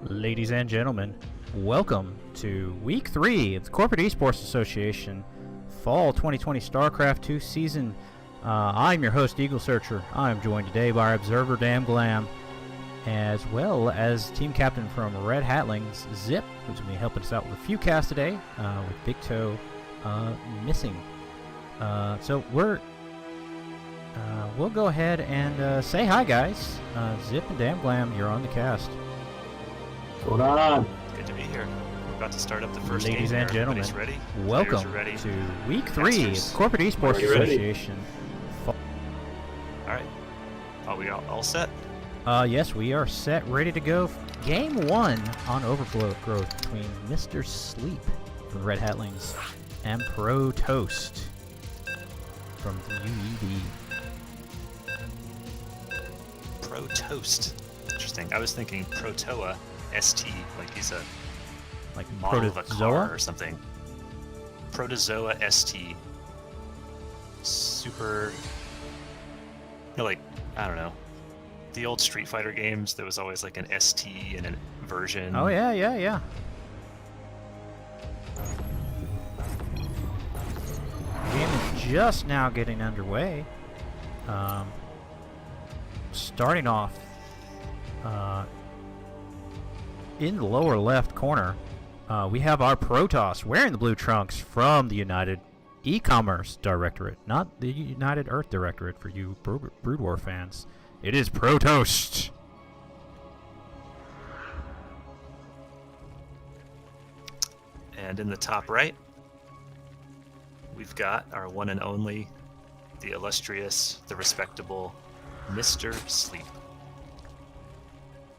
Ladies and gentlemen, welcome to Week 3 of the Corporate Esports Association Fall 2020 Starcraft 2 season. I'm your host, Eagle Searcher. I'm joined today by our observer, Damn Glam, as well as team captain from Red Hatlings, Zip, who's going to be helping us out with a few casts today, with Big Toe missing. So we'll go ahead and say hi, guys. Zip and Damn Glam, you're on the cast. What's going on? Good to be here. We're about to start up the first Ladies game. and gentlemen, ready. welcome ready. to Week 3 of the Corporate Esports Association. Alright. Are we all set? Yes, we are set, ready to go. Game 1 on Overflow growth between Mr. Sleep from Red Hatlings and Pro Toast from the UED. Pro Toast. Interesting. I was thinking Protoa ST, like he's a model of a car or something. Protozoa ST. Super. Like, I don't know. The old Street Fighter games, there was always like an ST and a version. Oh, yeah. The game is just now getting underway. Starting off in the lower left corner, we have our Protoss wearing the blue trunks from the United E-Commerce Directorate, not the United Earth Directorate for you Brood War fans. It is Pro Toast. And in the top right, we've got our one and only, the illustrious, the respectable Mr. Sleep.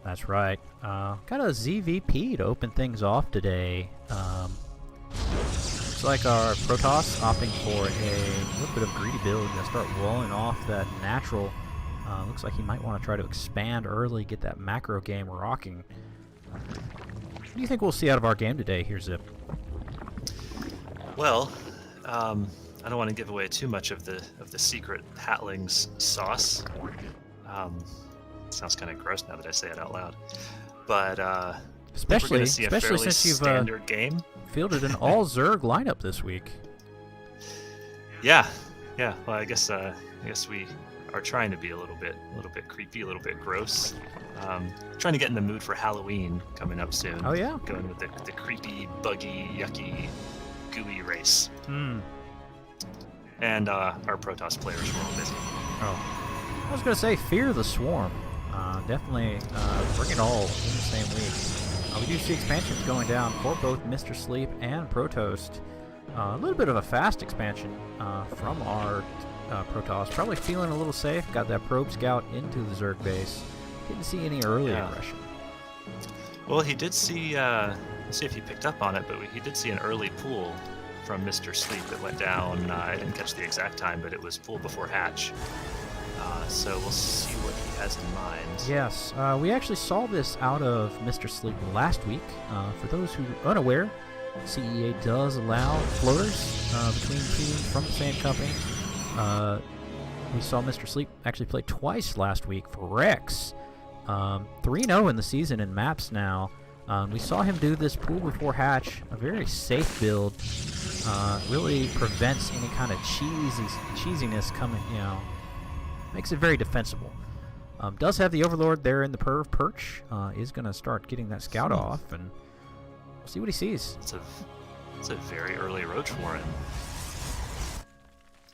That's right. Got a ZVP to open things off today. Looks like our Protoss opting for a little bit of greedy build. Gonna start rolling off that natural. Looks like he might want to try to expand early, get that macro game rocking. What do you think we'll see out of our game today here, Zip? Well, I don't want to give away too much of the secret Hatlings sauce. Sounds kind of gross now that I say it out loud, but especially since you've standard game fielded an all Zerg lineup this week. Yeah. Well, I guess we are trying to be a little bit creepy, a little bit gross. Trying to get in the mood for Halloween coming up soon. Oh yeah. Going with the creepy, buggy, yucky, gooey race. And our Protoss players were all busy. Oh, I was gonna say Fear the Swarm. Definitely bring it all in the same week. We do see expansions going down for both Mr. Sleep and Pro Toast. A little bit of a fast expansion from our Protoss. Probably feeling a little safe. Got that probe scout into the Zerg base. Didn't see any early aggression. Well, he did see. Let's see if he picked up on it, but he did see an early pool from Mr. Sleep that went down. I didn't catch the exact time, but it was pool before hatch. So we'll see what he has in mind. Yes, we actually saw this out of Mr. Sleep last week. For those who are unaware, CEA does allow floaters between teams from the same company. We saw Mr. Sleep actually play twice last week for Rex. 3-0 in the season in maps now. We saw him do this pool before hatch, a very safe build. Really prevents any kind of cheesiness coming, makes it very defensible. Does have the Overlord there in the perch. Is going to start getting that scout off, and we'll see what he sees. It's a very early roach for him.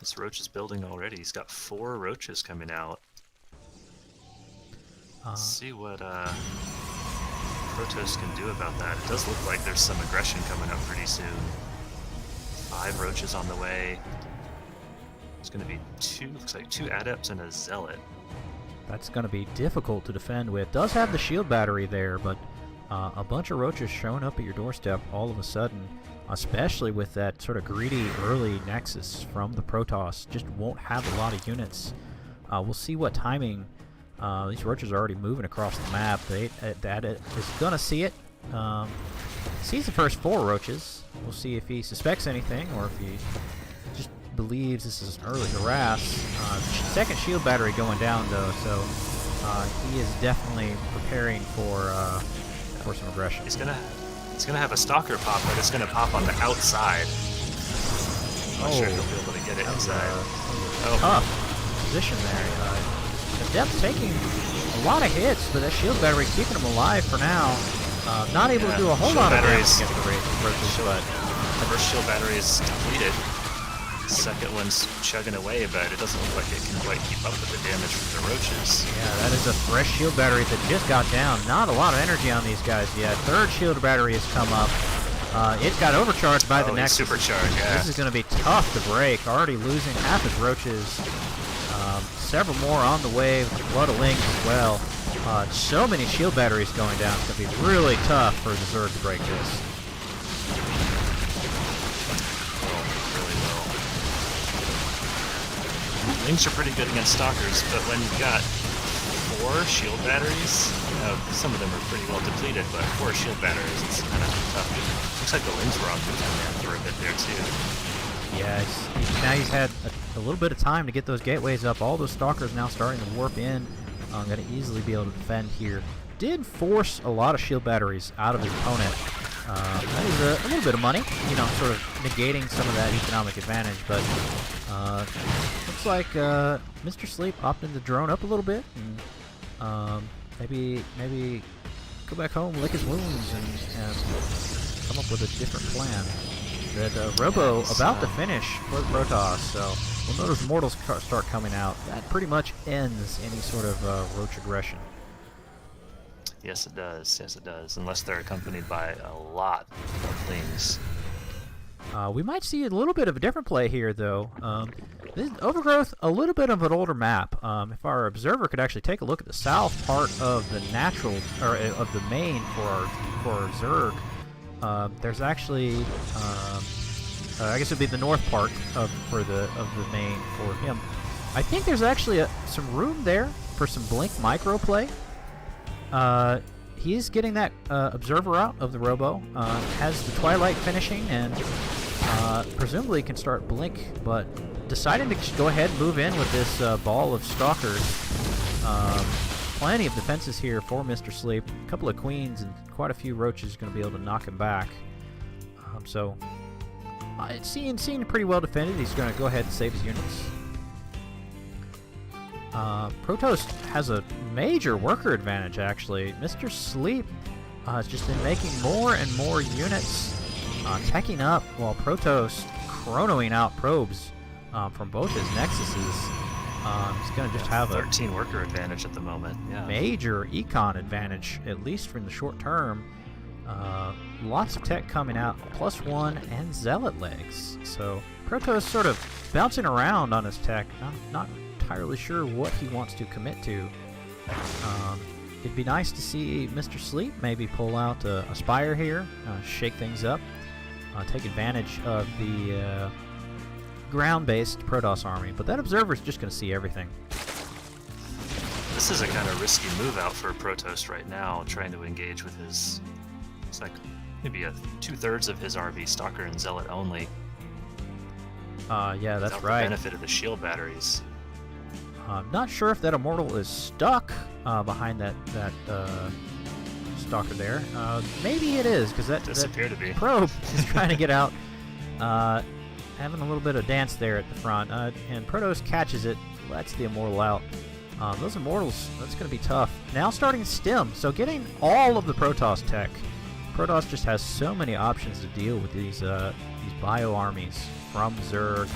This roach is building already. He's got 4 roaches coming out. Let's see what Protoss can do about that. It does look like there's some aggression coming up pretty soon. 5 roaches on the way. It's going to be looks like 2 adepts and a zealot. That's going to be difficult to defend with. Does have the shield battery there, but a bunch of roaches showing up at your doorstep all of a sudden, especially with that sort of greedy early nexus from the Protoss, just won't have a lot of units. We'll see what timing. These roaches are already moving across the map. That is going to see it. Sees the first 4 roaches. We'll see if he suspects anything or if he just believes this is an early harass. Second shield battery going down though, so he is definitely preparing for for some aggression. He's gonna have a stalker pop, but it's gonna pop on the outside. Not sure if he'll be able to get it inside. Tough position there. The Depth taking a lot of hits, but that shield battery keeping him alive for now. Not able to do a whole lot of damage against the roaches, but the first shield battery is depleted. The second one's chugging away, but it doesn't look like it can quite keep up with the damage from the roaches. Yeah, that is a fresh shield battery that just got down. Not a lot of energy on these guys yet. Third shield battery has come up. It got overcharged by the Nexus. Supercharged, yeah. This is going to be tough to break. Already losing half his roaches. Several more on the way. Blood of Link as well. So many shield batteries going down. It's going to be really tough for the Zerg to break this. Lings are pretty good against stalkers, but when you've got 4 shield batteries, some of them are pretty well depleted, but 4 shield batteries, it's kind of tough. Looks like the Lings were on movement for a bit there too. Yeah, now he's had a little bit of time to get those gateways up. All those stalkers now starting to warp in. Going to easily be able to defend here. Did force a lot of shield batteries out of his opponent. That is a little bit of money, you know, sort of negating some of that economic advantage, but looks like Mr. Sleep opting to drone up a little bit and maybe go back home, lick his wounds, and come up with a different plan. That Robo about to finish for the Protoss, so when those mortals start coming out, that pretty much ends any sort of roach aggression. Yes, it does. Yes, it does. Unless they're accompanied by a lot of things. We might see a little bit of a different play here, though. This Overgrowth, a little bit of an older map. If our observer could actually take a look at the south part of the natural, or of the main for our Zerg, there's actually, I guess it'd be the north part of the main for him. I think there's actually some room there for some Blink micro play. He's getting that observer out of the Robo, has the Twilight finishing, and presumably can start Blink, but deciding to go ahead and move in with this ball of Stalkers. Plenty of defenses here for Mr. Sleep. A couple of Queens and quite a few Roaches going to be able to knock him back. So it's seen pretty well defended. He's going to go ahead and save his units. Protoss has a major worker advantage, actually. Mr. Sleep has just been making more and more units, teching up, while Protoss chronoing out probes from both his Nexuses. He's going to just have a 13 worker advantage at the moment. Yeah. Major econ advantage, at least from the short term. Lots of tech coming out, +1 and Zealot legs. So Protoss sort of bouncing around on his tech, not entirely sure what he wants to commit to. It'd be nice to see Mr. Sleep maybe pull out a Spire here, shake things up, take advantage of the ground-based Protoss army, but that Observer's just going to see everything. This is a kind of risky move out for Protoss right now, trying to engage with his, it's like maybe 2/3 of his RV Stalker and Zealot only. Yeah, that's without right. The benefit of the shield batteries. I'm not sure if that Immortal is stuck behind that Stalker there. Maybe it is, because that probe is trying to get out. Having a little bit of dance there at the front. And Protoss catches it, lets the Immortal out. Those Immortals, that's going to be tough. Now starting Stim, so getting all of the Protoss tech. Protoss just has so many options to deal with these bio armies from Zerg.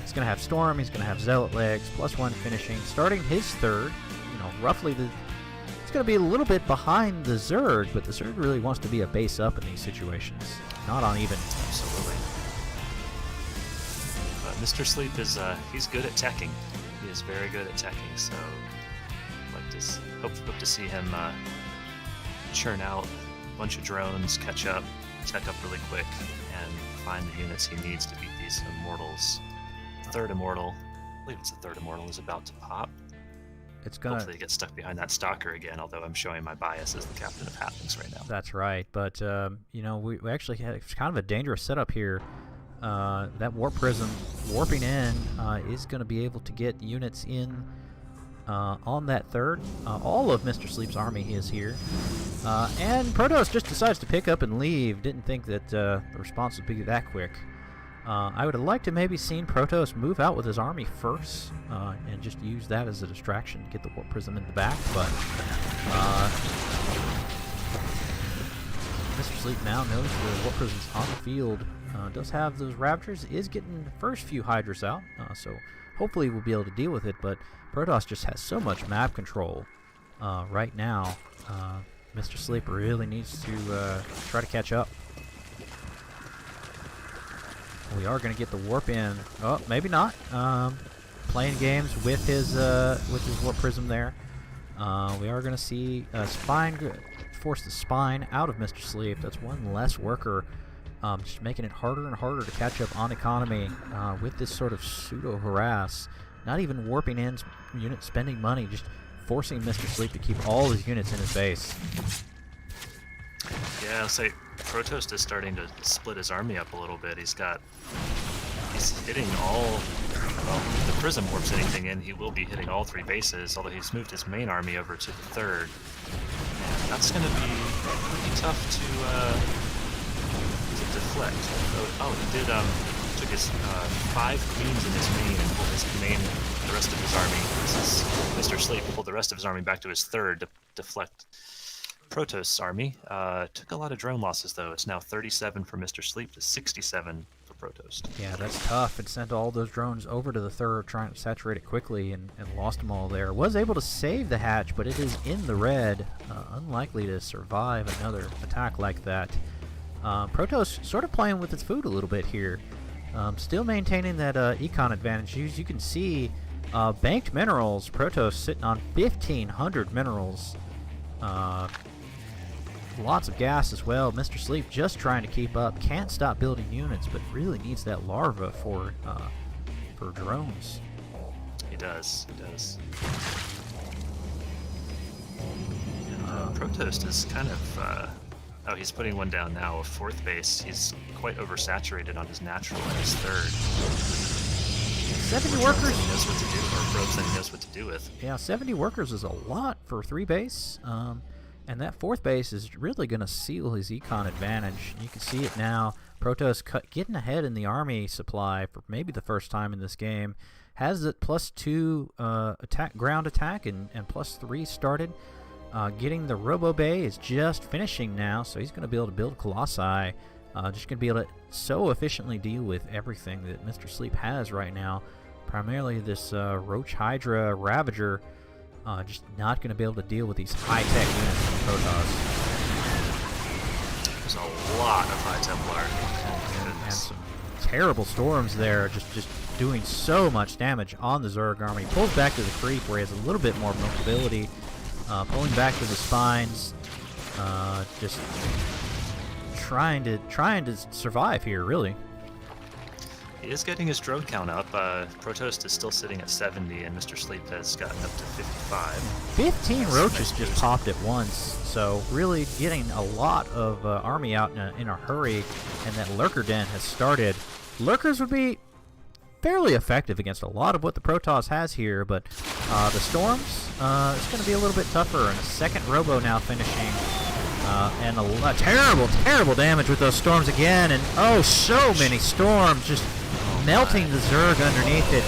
He's going to have Storm, he's going to have Zealot legs, +1 finishing. Starting his third, roughly it's going to be a little bit behind the Zerg, but the Zerg really wants to be a base up in these situations. Not on even. Absolutely. Mr. Sleep is, he's good at teching. He is very good at teching, so I'd like to hope to see him churn out a bunch of drones, catch up, tech up really quick, and find the units he needs to beat these Immortals. Third Immortal, I believe it's the third Immortal, is about to pop. It's gonna hopefully get stuck behind that Stalker again, although I'm showing my bias as the captain of Hatlings right now. That's right, but we actually had kind of a dangerous setup here. That Warp Prism warping in is going to be able to get units in on that third. All of Mr. Sleep's army is here. And Protoss just decides to pick up and leave. Didn't think that the response would be that quick. I would have liked to maybe seen Protoss move out with his army first and just use that as a distraction, get the Warp Prism in the back, but Mr. Sleep now knows the Warp Prism's on the field. Does have those Ravagers, is getting the first few Hydras out, so hopefully we'll be able to deal with it, but Protoss just has so much map control right now. Mr. Sleep really needs to try to catch up. We are going to get the warp in. Oh, maybe not. Playing games with his Warp Prism there. We are going to see Spine force the Spine out of Mr. Sleep. That's one less worker. Just making it harder and harder to catch up on economy with this sort of pseudo-harass. Not even warping in units, spending money, just forcing Mr. Sleep to keep all his units in his base. Yeah, I'll say Protoss is starting to split his army up a little bit. He's hitting all, well, if the Prism warps anything in, he will be hitting all 3 bases, although he's moved his main army over to the 3rd. And that's going to be pretty tough to deflect. Oh, he did, took his 5 queens in his main and pulled the rest of his army. This is Mr. Sleep pulled the rest of his army back to his 3rd to deflect Protoss' army. Took a lot of drone losses, though. It's now 37 for Mr. Sleep to 67 for Protoss. Yeah, that's tough. It sent all those drones over to the 3rd, trying to saturate it quickly, and lost them all there. Was able to save the hatch, but it is in the red. Unlikely to survive another attack like that. Protoss sort of playing with its food a little bit here. Still maintaining that econ advantage. As you can see, banked minerals, Protoss sitting on 1,500 minerals. Lots of gas as well. Mr. Sleep just trying to keep up. Can't stop building units, but really needs that larva for drones. He does. He does. And Protoss is kind of... oh, he's putting one down now, a 4th base. He's quite oversaturated on his natural and his 3rd. 70 workers. He knows what to do, or probes that he knows what to do with. Yeah, 70 workers is a lot for 3 base. And that 4th base is really going to seal his econ advantage. You can see it now. Protoss getting ahead in the army supply for maybe the first time in this game. Has it +2 ground attack and +3 started. Getting the Robo Bay is just finishing now, so he's going to be able to build Colossi. Just going to be able to so efficiently deal with everything that Mr. Sleep has right now. Primarily this Roach Hydra Ravager. Just not going to be able to deal with these high-tech units from Protoss. There's a lot of High Templar. And some terrible storms there, just doing so much damage on the Zerg army. Pulls back to the creep where he has a little bit more mobility. Pulling back to the spines. Just trying to survive here, really. He is getting his drone count up. Protoss is still sitting at 70, and Mr. Sleep has gotten up to 55. 15 roaches just popped at once, so really getting a lot of army out in a hurry, and that Lurker Den has started. Lurkers would be fairly effective against a lot of what the Protoss has here, but the storms, it's going to be a little bit tougher, and a 2nd Robo now finishing. And a terrible damage with those storms again, and oh, so many storms just melting the Zerg underneath it.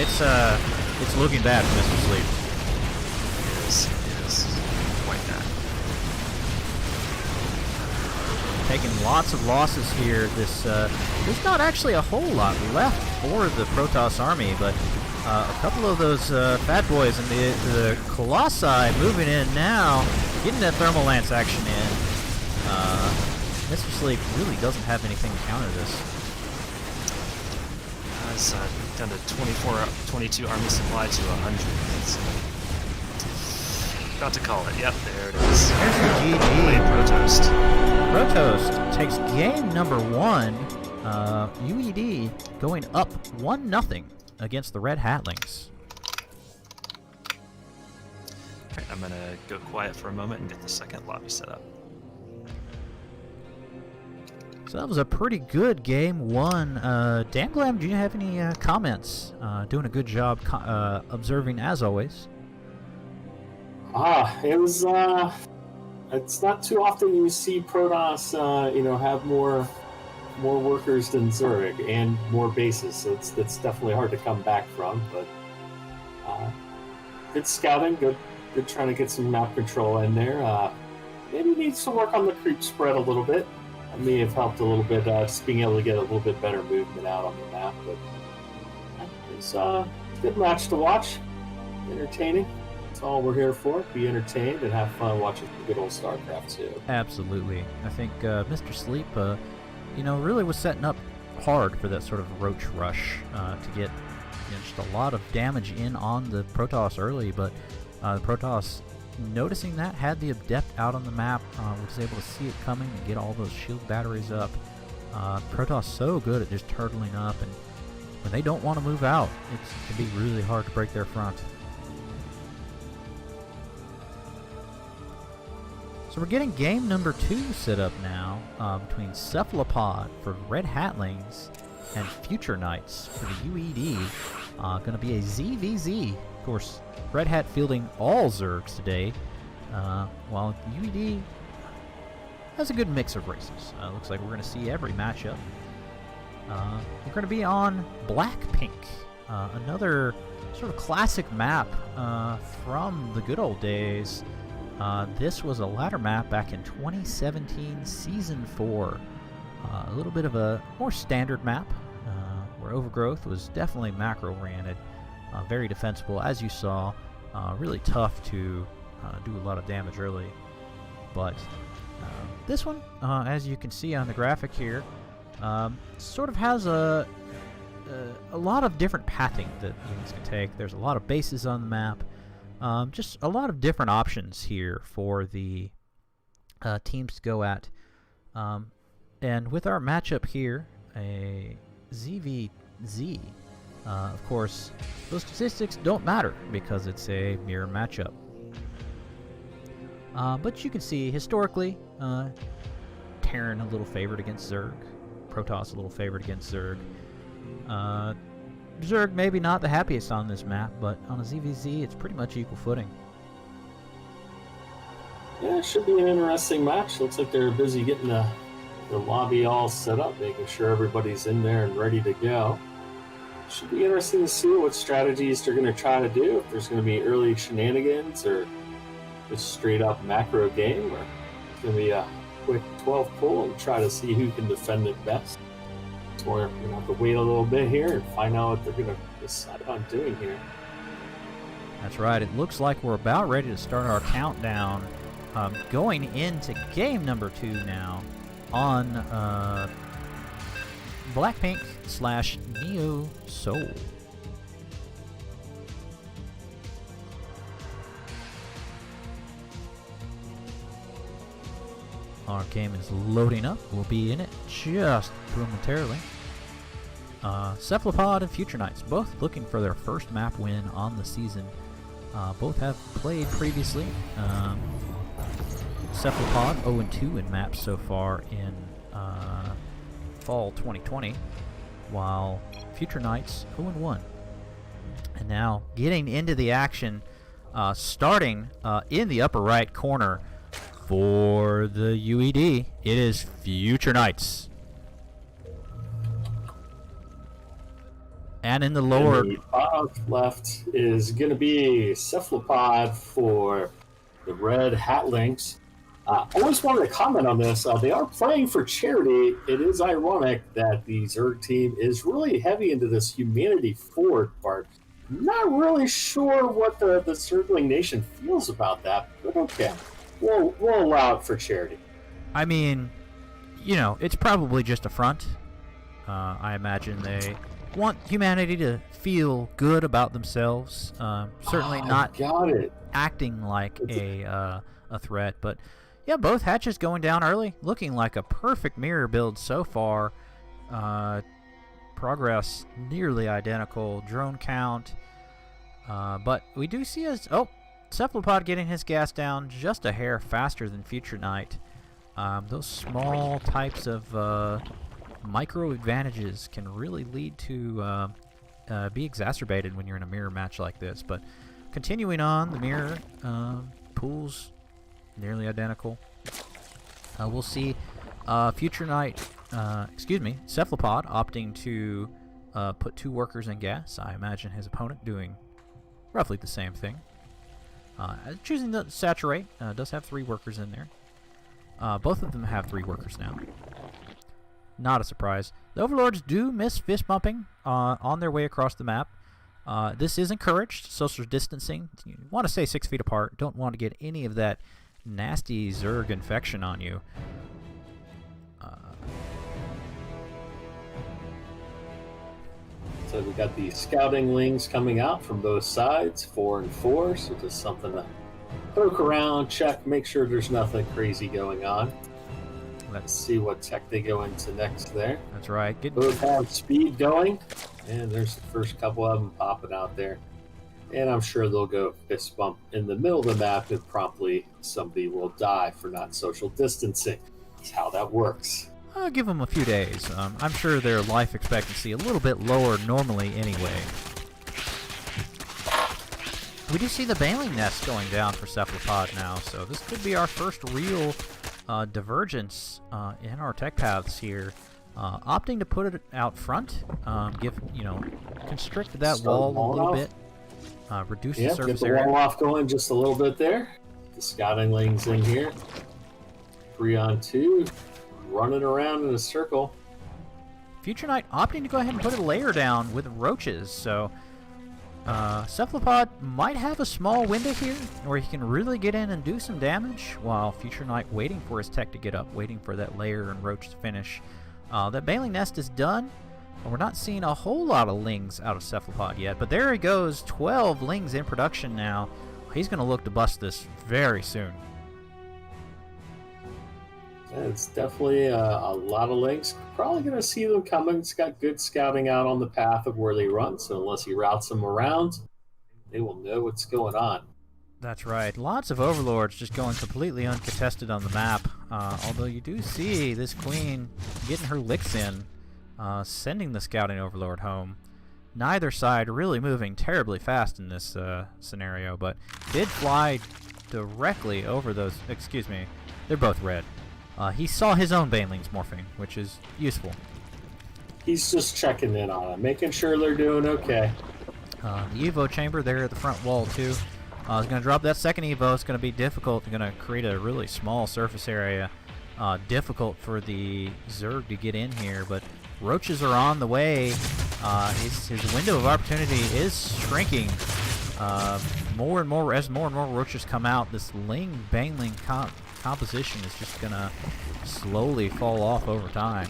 It's looking bad for Mr. Sleep. It is quite bad. Taking lots of losses here. There's not actually a whole lot left for the Protoss army, but a couple of those fat boys and the Colossi moving in now, getting that Thermal Lance action in. Mr. Sleep really doesn't have anything to counter this. It's down to 22 army supply to 100. It's about to call it. Yep, there it is. There's the GG. Protoss. Protoss takes game number 1. UED going up 1-0 against the Red Hatlings. Okay, I'm going to go quiet for a moment and get the 2nd lobby set up. So that was a pretty good game 1. Dan Glam, do you have any comments? Doing a good job observing as always. It was. It's not too often you see Protoss, have more workers than Zurich and more bases. So it's definitely hard to come back from. But good scouting, good trying to get some map control in there. Maybe needs to work on the creep spread a little bit. That may have helped a little bit, just being able to get a little bit better movement out on the map. But it's a good match to watch. Entertaining. That's all we're here for. Be entertained and have fun watching the good old Starcraft too. Absolutely. I think Mr. Sleep, really was setting up hard for that sort of roach rush to get just a lot of damage in on the Protoss early, but the Protoss, noticing that, had the Adept out on the map, was able to see it coming and get all those shield batteries up. Protoss so good at just turtling up, and when they don't want to move out, it can be really hard to break their front. So we're getting game number 2 set up now between Cephalopod for Red Hatlings and Future Knights for the UED. Going to be a ZVZ. Of course, Red Hat fielding all Zergs today, while UED has a good mix of races. Looks like we're going to see every matchup. We're going to be on Blackpink, another sort of classic map from the good old days. This was a ladder map back in 2017 Season 4. A little bit of a more standard map, where Overgrowth was definitely macro-oriented. Very defensible, as you saw. Really tough to do a lot of damage early. But this one, as you can see on the graphic here, sort of has a lot of different pathing that units can take. There's a lot of bases on the map. Just a lot of different options here for the teams to go at. And with our matchup here, a ZVZ, of course, those statistics don't matter because it's a mirror matchup. But you can see, historically, Terran a little favored against Zerg, Protoss a little favored against Zerg. Zerg maybe not the happiest on this map, but on a ZVZ, it's pretty much equal footing. Yeah, it should be an interesting match. Looks like they're busy getting the lobby all set up, making sure everybody's in there and ready to go. Should be interesting to see what strategies they're going to try to do, if there's going to be early shenanigans or just straight up macro game, or it's going to be a quick 12 pull and try to see who can defend it best. So we're going to have to wait a little bit here and find out what they're going to decide on doing here. That's right. It looks like we're about ready to start our countdown, going into game number 2 now on Blackpink / Neo Soul. Our game is loading up. We'll be in it just momentarily. Cephalopod and Future Knights, both looking for their first map win on the season. Both have played previously. Cephalopod 0-2 in maps so far in fall 2020, while Future Knights 0-1. And now getting into the action, starting in the upper right corner for the UED, it is Future Knights. And in the lower left is going to be Cephalopod for the Red Hatlings. I always wanted to comment on this. They are playing for charity. It is ironic that the Zerg team is really heavy into this humanity forward part. Not really sure what the Zergling Nation feels about that, but okay. We'll allow it for charity. I mean, it's probably just a front. I imagine they want humanity to feel good about themselves. Certainly not acting like a threat, but yeah, both hatches going down early, looking like a perfect mirror build so far. Progress nearly identical, drone count, but we do see Cephalopod getting his gas down just a hair faster than Future Knight. Those small types of micro advantages can really lead to be exacerbated when you're in a mirror match like this. But continuing on, the mirror pools, nearly identical. We'll see Future Knight, Cephalopod opting to put 2 workers in gas. I imagine his opponent doing roughly the same thing. Choosing to saturate, does have 3 workers in there. Both of them have 3 workers now. Not a surprise. The Overlords do miss fist bumping on their way across the map. This is encouraged. Social distancing. You want to stay 6 feet apart. Don't want to get any of that nasty Zerg infection on you. So we got the scouting lings coming out from both sides, 4 and 4. So just something to poke around, check, make sure there's nothing crazy going on. Let's see what tech they go into next there. That's right. Both have speed going, and there's the first couple of them popping out there. And I'm sure they'll go fist bump in the middle of the map, and promptly somebody will die for not social distancing. That's how that works. I'll give them a few days. I'm sure their life expectancy a little bit lower normally anyway. We do see the Baneling Nest going down for Cephalopod now, so this could be our first real divergence in our tech paths here. Opting to put it out front, constrict that wall a little bit, reduce the surface area. Get the wall off going just a little bit there. The scouting lings in here. 3 on 2. Running around in a circle. Future Knight opting to go ahead and put a layer down with roaches, so Cephalopod might have a small window here where he can really get in and do some damage, while Future Knight waiting for his tech to get up, waiting for that layer and roach to finish. That Baneling Nest is done. We're not seeing a whole lot of lings out of Cephalopod yet, but there he goes, 12 lings in production now. He's going to look to bust this very soon. Yeah, it's definitely a lot of links. Probably going to see them coming. It's got good scouting out on the path of where they run, so unless he routes them around, they will know what's going on. That's right. Lots of Overlords just going completely uncontested on the map. Although you do see this Queen getting her licks in, sending the Scouting Overlord home. Neither side really moving terribly fast in this scenario, but did fly directly over those... Excuse me. They're both red. He saw his own Banelings morphing, which is useful. He's just checking in on them, making sure they're doing okay. The Evo chamber there at the front wall, too. He's going to drop that second Evo. It's going to be difficult. It's going to create a really small surface area. Difficult for the Zerg to get in here, but roaches are on the way. His window of opportunity is shrinking. More and more roaches come out, this Baneling composition is just going to slowly fall off over time.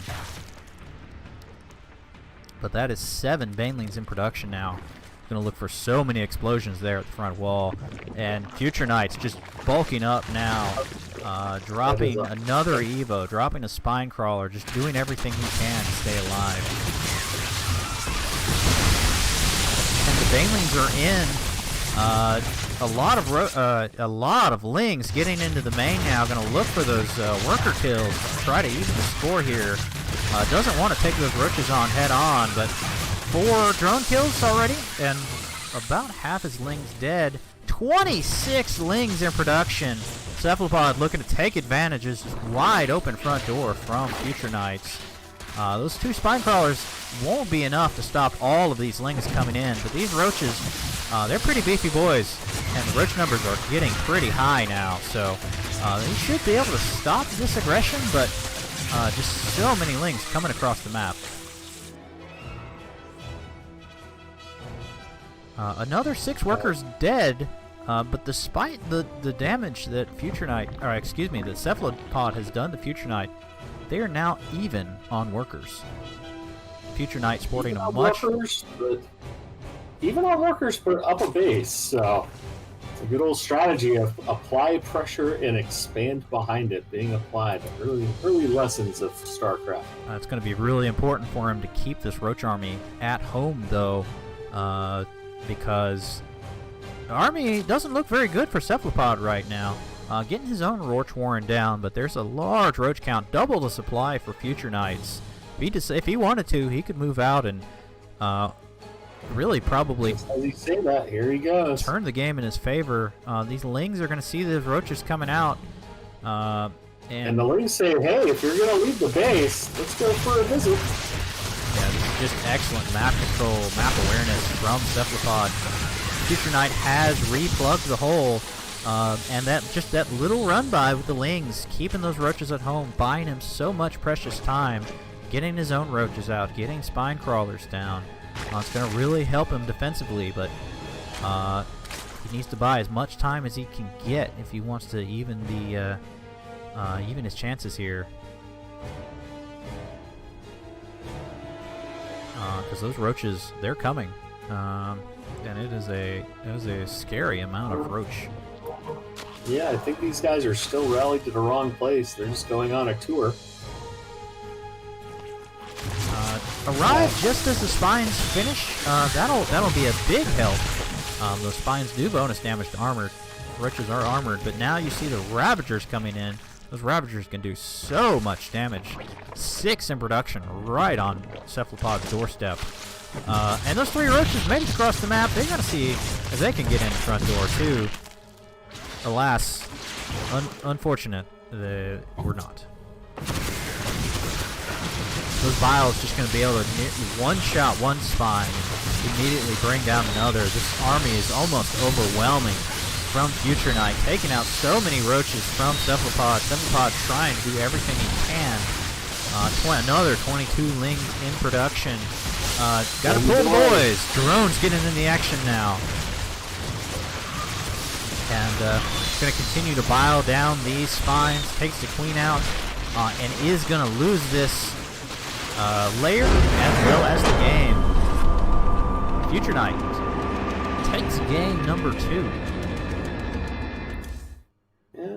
But that is 7 Banelings in production now. Going to look for so many explosions there at the front wall. And Future Knight's just bulking up now, dropping another Evo, dropping a Spine Crawler, just doing everything he can to stay alive. And the Banelings are in. A lot of lings getting into the main now. Going to look for those worker kills, try to even the score here. Doesn't want to take those roaches on head on, but 4 drone kills already, and about half his lings dead. 26 lings in production. Cephalopod looking to take advantage of this wide open front door from Future Knights. Those 2 Spine Crawlers won't be enough to stop all of these lings coming in, but these roaches, they're pretty beefy boys, and the roach numbers are getting pretty high now, so they should be able to stop this aggression, but just so many lings coming across the map. Another 6 workers dead, but despite the damage that that Cephalopod has done to Future Knight, they are now even on workers. Future Knight sporting a much... Even on workers, but up a base, so it's a good old strategy of apply pressure and expand behind it being applied. Early lessons of Starcraft. It's going to be really important for him to keep this Roach army at home, though, because the army doesn't look very good for Cephalopod right now. Getting his own Roach Warren down, but there's a large Roach count, double the supply for Future Knights. If he wanted to, he could move out and really probably As you say that, here he goes. turn the game in his favor. These Lings are going to see the roaches coming out. And the Lings say, hey, if you're going to leave the base, let's go for a visit. Yeah, this is just excellent map control, map awareness from Cephalopod. Future Knight has replugged the hole, and that little run by with the Lings, keeping those roaches at home, buying him so much precious time, getting his own roaches out, getting spine crawlers down. It's going to really help him defensively, but he needs to buy as much time as he can get if he wants to even his chances here. Because those roaches, they're coming, and it is a scary amount of roach. Yeah, I think these guys are still rallied to the wrong place. They're just going on a tour. Arrive just as the spines finish. That'll be a big help. Those spines do bonus damage to armored. Roaches are armored, but now you see the Ravagers coming in. Those Ravagers can do so much damage. 6 in production right on Cephalopod's doorstep. And those 3 roaches made it across the map. They gotta see if they can get in the front door too. Alas, unfortunate, they were not. Those Vials just gonna be able to one-shot one spine and immediately bring down another. This army is almost overwhelming from Future Knight, taking out so many roaches from Cephalopod. Cephalopod trying to do everything he can. Another 22 Lings in production. Gotta pull the boys. Drone's getting in the action now. And gonna continue to bile down these spines. Takes the queen out, and is gonna lose this layer as well as the game. Future Knight takes game number 2.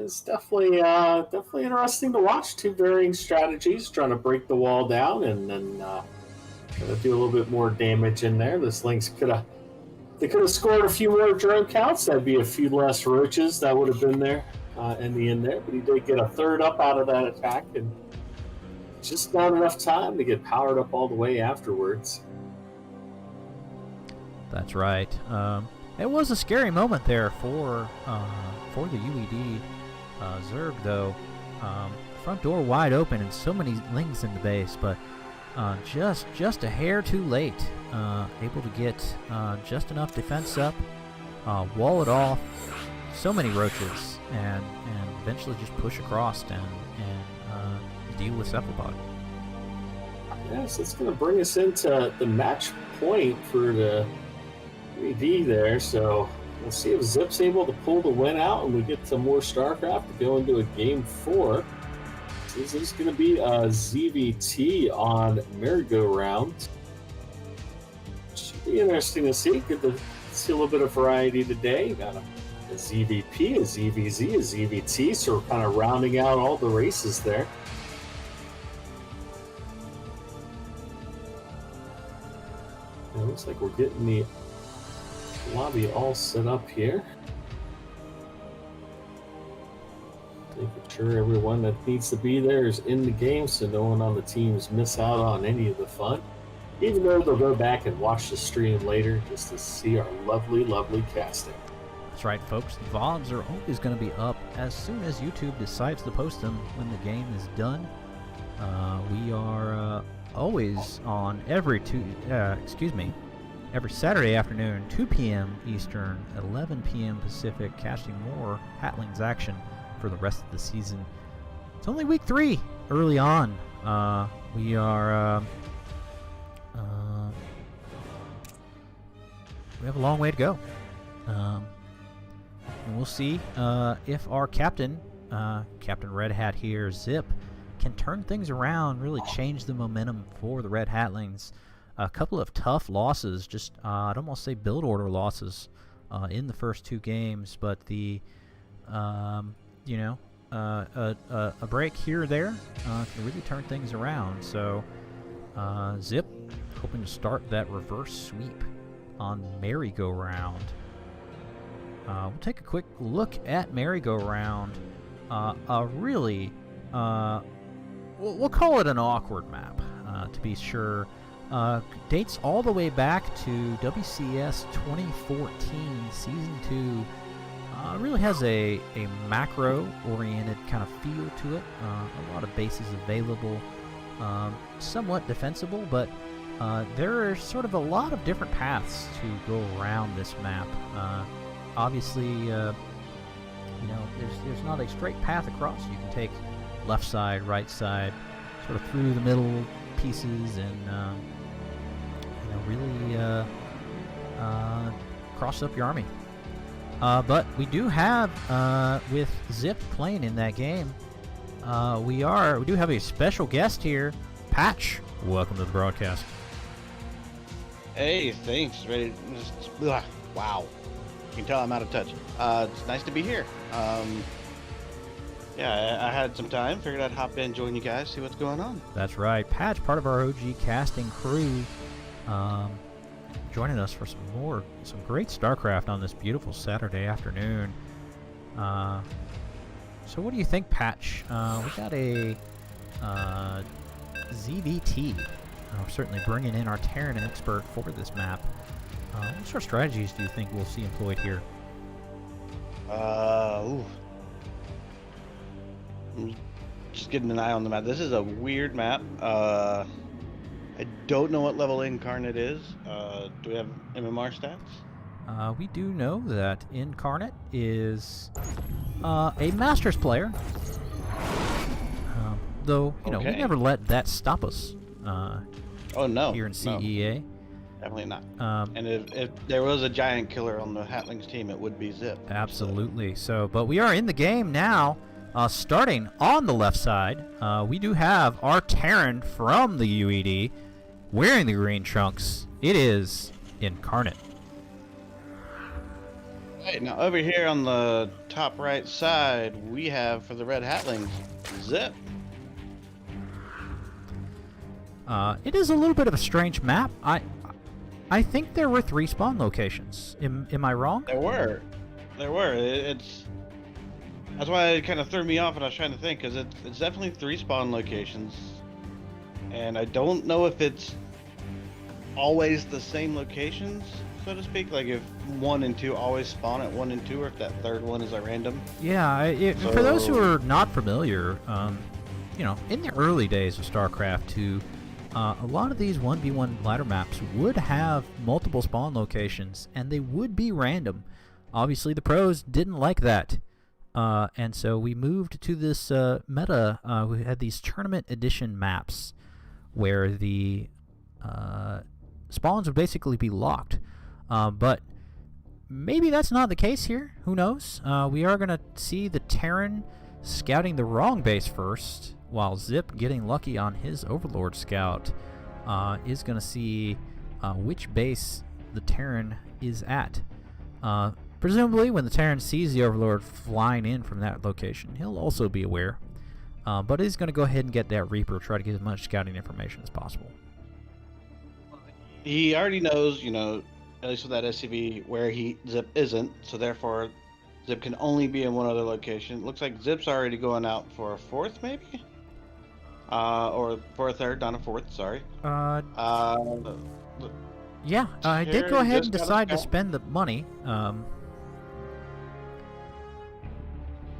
It's definitely interesting to watch. 2 varying strategies, trying to break the wall down and then gonna do a little bit more damage in there. This Lynx could have scored a few more drone counts. That'd be a few less roaches that would have been there in the end there. But he did get a third up out of that attack, and just not enough time to get powered up all the way afterwards. That's right. It was a scary moment there for the UED. Zerg, though, front door wide open and so many Lings in the base, but just a hair too late. Able to get just enough defense up, wall it off, so many roaches, and eventually just push across and deal with Cephalopod. Yes, it's going to bring us into the match point for the 3D there, so we'll see if Zip's able to pull the win out and we get some more Starcraft to go into a game 4. So this is going to be a ZVT on merry-go-round. Should be interesting to see. Good to see a little bit of variety today. You got a ZVP, a ZVZ, a ZVT, so we're kind of rounding out all the races there. It looks like we're getting the lobby all set up here. Making sure everyone that needs to be there is in the game so no one on the teams miss out on any of the fun. Even though they'll go back and watch the stream later just to see our lovely, lovely casting. That's right, folks. The VODs are always going to be up as soon as YouTube decides to post them when the game is done. We are always on every Saturday afternoon, 2 p.m. Eastern, 11 p.m. Pacific, casting more Hatlings action for the rest of the season. It's only week 3 early on. We are we have a long way to go. And we'll see if our captain, Captain Red Hat here, Zip, can turn things around, really change the momentum for the Red Hatlings. A couple of tough losses, just I'd almost say build order losses in the first 2 games, but the a break here or there can really turn things around. So Zip hoping to start that reverse sweep on merry-go-round. We'll take a quick look at merry-go-round. A really we'll call it an awkward map, to be sure. dates all the way back to WCS 2014 Season 2. Really has a macro-oriented kind of feel to it. A lot of bases available, somewhat defensible, but there are sort of a lot of different paths to go around this map. Obviously, there's not a straight path across. You can take left side, right side, sort of through the middle pieces, and really cross up your army. But we do have, with Zip playing in that game, we do have a special guest here, Patch. Welcome to the broadcast. Hey, thanks. Ready? Wow. You can tell I'm out of touch. It's nice to be here. Yeah, I had some time. Figured I'd hop in, join you guys, see what's going on. That's right. Patch, part of our OG casting crew, joining us for some great Starcraft on this beautiful Saturday afternoon. So what do you think, Patch? We got a ZVT. We're certainly bringing in our Terran expert for this map. What sort of strategies do you think we'll see employed here? Just getting an eye on the map. This is a weird map. I don't know what level Incarnate is. Do we have MMR stats? We do know that Incarnate is a Masters player. Though, we never let that stop us. Oh, no. Here in CEA. No, definitely not. And if there was a giant killer on the Hatlings team, it would be Zip. Absolutely. So, but we are in the game now. Starting on the left side, we do have our Terran from the UED wearing the green trunks. It is Incarnate. Right, now over here on the top right side, we have for the Red Hatlings, Zip. It is a little bit of a strange map. I think there were 3 spawn locations. Am I wrong? There were. That's why it kind of threw me off, and I was trying to think, because it's definitely 3 spawn locations, and I don't know if it's always the same locations, so to speak. Like if 1 and 2 always spawn at 1 and 2, or if that third one is a random. Yeah. For those who are not familiar, in the early days of StarCraft, a lot of these 1v1 ladder maps would have multiple spawn locations, and they would be random. Obviously, the pros didn't like that. And so we moved to this meta. We had these tournament edition maps where the spawns would basically be locked. But maybe that's not the case here. Who knows? We are going to see the Terran scouting the wrong base first, while Zip, getting lucky on his Overlord scout, is going to see which base the Terran is at. Presumably, when the Terran sees the Overlord flying in from that location, he'll also be aware. But he's going to go ahead and get that Reaper, try to get as much scouting information as possible. He already knows, at least with that SCV, where Zip isn't, so therefore Zip can only be in one other location. Looks like Zip's already going out for a 4th, maybe? Or for a 3rd, not a 4th, sorry. Yeah, I did go ahead and decide to spend the money.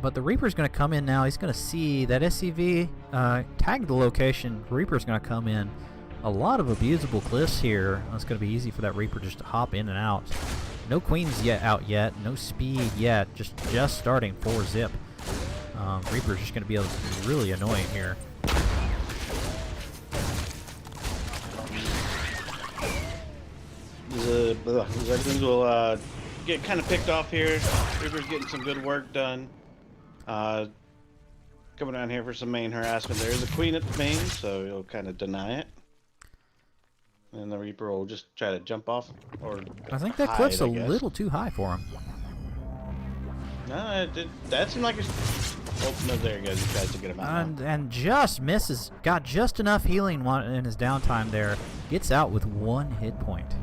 But the Reaper's going to come in now. He's going to see that SCV tag the location. Reaper's going to come in. A lot of abusable cliffs here. It's going to be easy for that Reaper just to hop in and out. No queens out yet. No speed yet. Just starting for Zip. Reaper's just going to be able to be really annoying here. The Hatlings will get kind of picked off here. Reaper's getting some good work done. Coming down here for some main harassment. There is a queen at the main, so he'll kind of deny it. And the Reaper will just try to jump off, or I think that cliff's a little too high for him. No, that seemed like oh, no, there he goes. He tries to get him out. And just misses. Got just enough healing in his downtime there. Gets out with 1 hit point.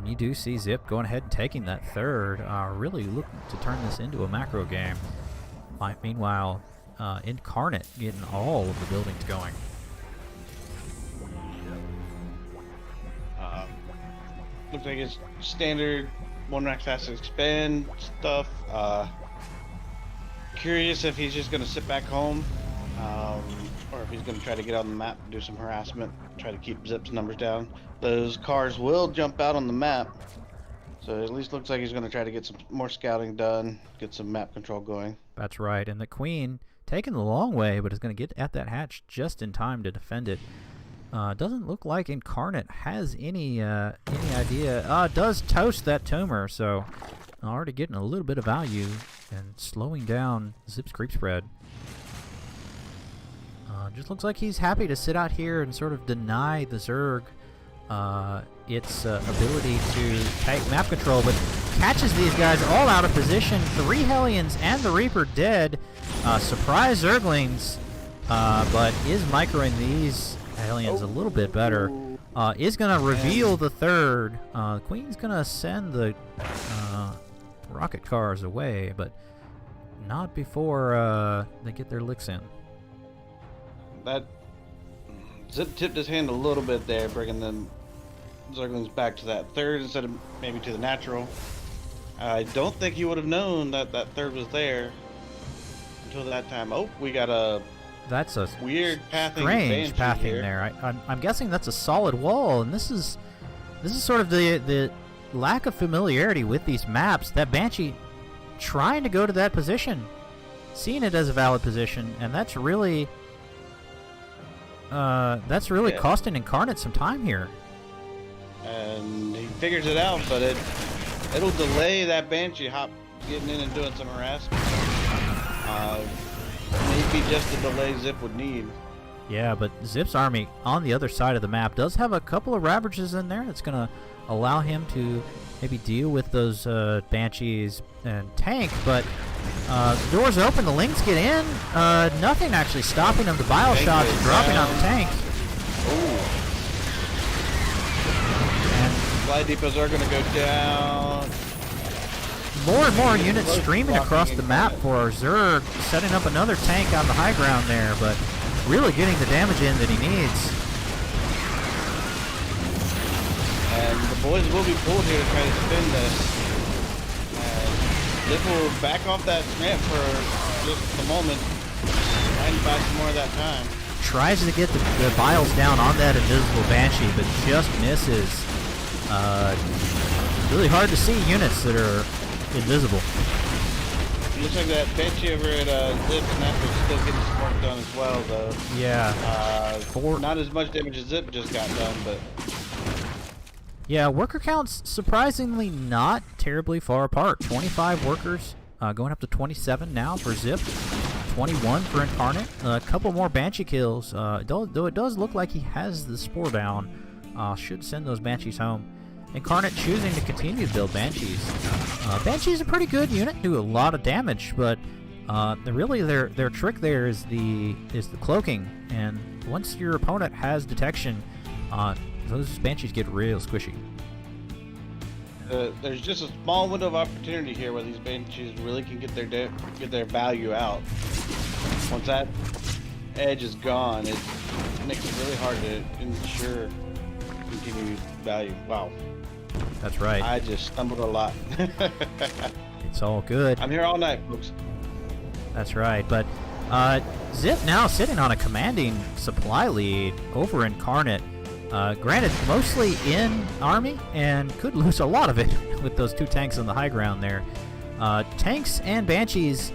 You do see Zip going ahead and taking that 3rd. Really looking to turn this into a macro game. Meanwhile, Incarnate getting all of the buildings going. looks like it's standard one rack fast expand stuff. Curious if he's just gonna sit back home, or if he's gonna try to get on the map, do some harassment, try to keep Zip's numbers down. Those cars will jump out on the map, so it at least looks like he's gonna try to get some more scouting done, get some map control going. That's right, and the Queen taking the long way, but is going to get at that hatch just in time to defend it. Doesn't look like Incarnate has any idea. Does toast that tumor, so already getting a little bit of value and slowing down Zip's creep spread. Just looks like he's happy to sit out here and sort of deny the Zerg its ability to take map control, but catches these guys all out of position. 3 Hellions and the Reaper dead. Surprise Zerglings, but is microing these Hellions a little bit better. Is going to reveal the third. Queen's going to send the rocket cars away, but not before they get their licks in. That Zip tipped his hand a little bit there, bringing the Zerglings back to that third instead of maybe to the natural. I don't think he would have known that that third was there until that time. Oh, we got a That's a weird pathing, strange pathing here. there. I'm guessing that's a solid wall, and this is sort of the lack of familiarity with these maps. That Banshee trying to go to that position, seeing it as a valid position, and that's really costing Incarnate some time here. And he figures it out, but it'll delay that Banshee hop getting in and doing some harassment. Maybe just the delay Zip would need. Yeah, but Zip's army on the other side of the map does have a couple of Ravagers in there that's going to allow him to maybe deal with those Banshees and tank, but the doors open, the Lings get in, nothing actually stopping them. The bile shots dropping on the tank. Ooh. And Fly Depots are going to go down. More and more units streaming across the map for our Zerg, setting up another tank on the high ground there, but really getting the damage in that he needs. And the boys will be pulled here to try to spin this. And Zip will back off that ramp for just a moment, trying to buy some more of that time. Tries to get the vials down on that invisible Banshee, but just misses. Really hard to see units that are invisible. It looks like that Banshee over at Zip is still getting some work done as well, though. Yeah. Not as much damage as Zip just got done, but... Yeah, worker counts surprisingly not terribly far apart. 25 workers, going up to 27 now for Zip. 21 for Incarnate. A couple more Banshee kills. Though it does look like he has the Spore down. Should send those Banshees home. Incarnate choosing to continue to build Banshees. Banshees are a pretty good unit, do a lot of damage, but really their trick there is the cloaking. And once your opponent has detection, those Banshees get real squishy. There's just a small window of opportunity here where these Banshees really can get their value out. Once that edge is gone, it makes it really hard to ensure continued value. Wow. That's right. I just stumbled a lot. It's all good. I'm here all night, folks. That's right, but Zip now sitting on a commanding supply lead over Incarnate. Granted, mostly in army, and could lose a lot of it with those 2 tanks on the high ground there. Tanks and Banshees,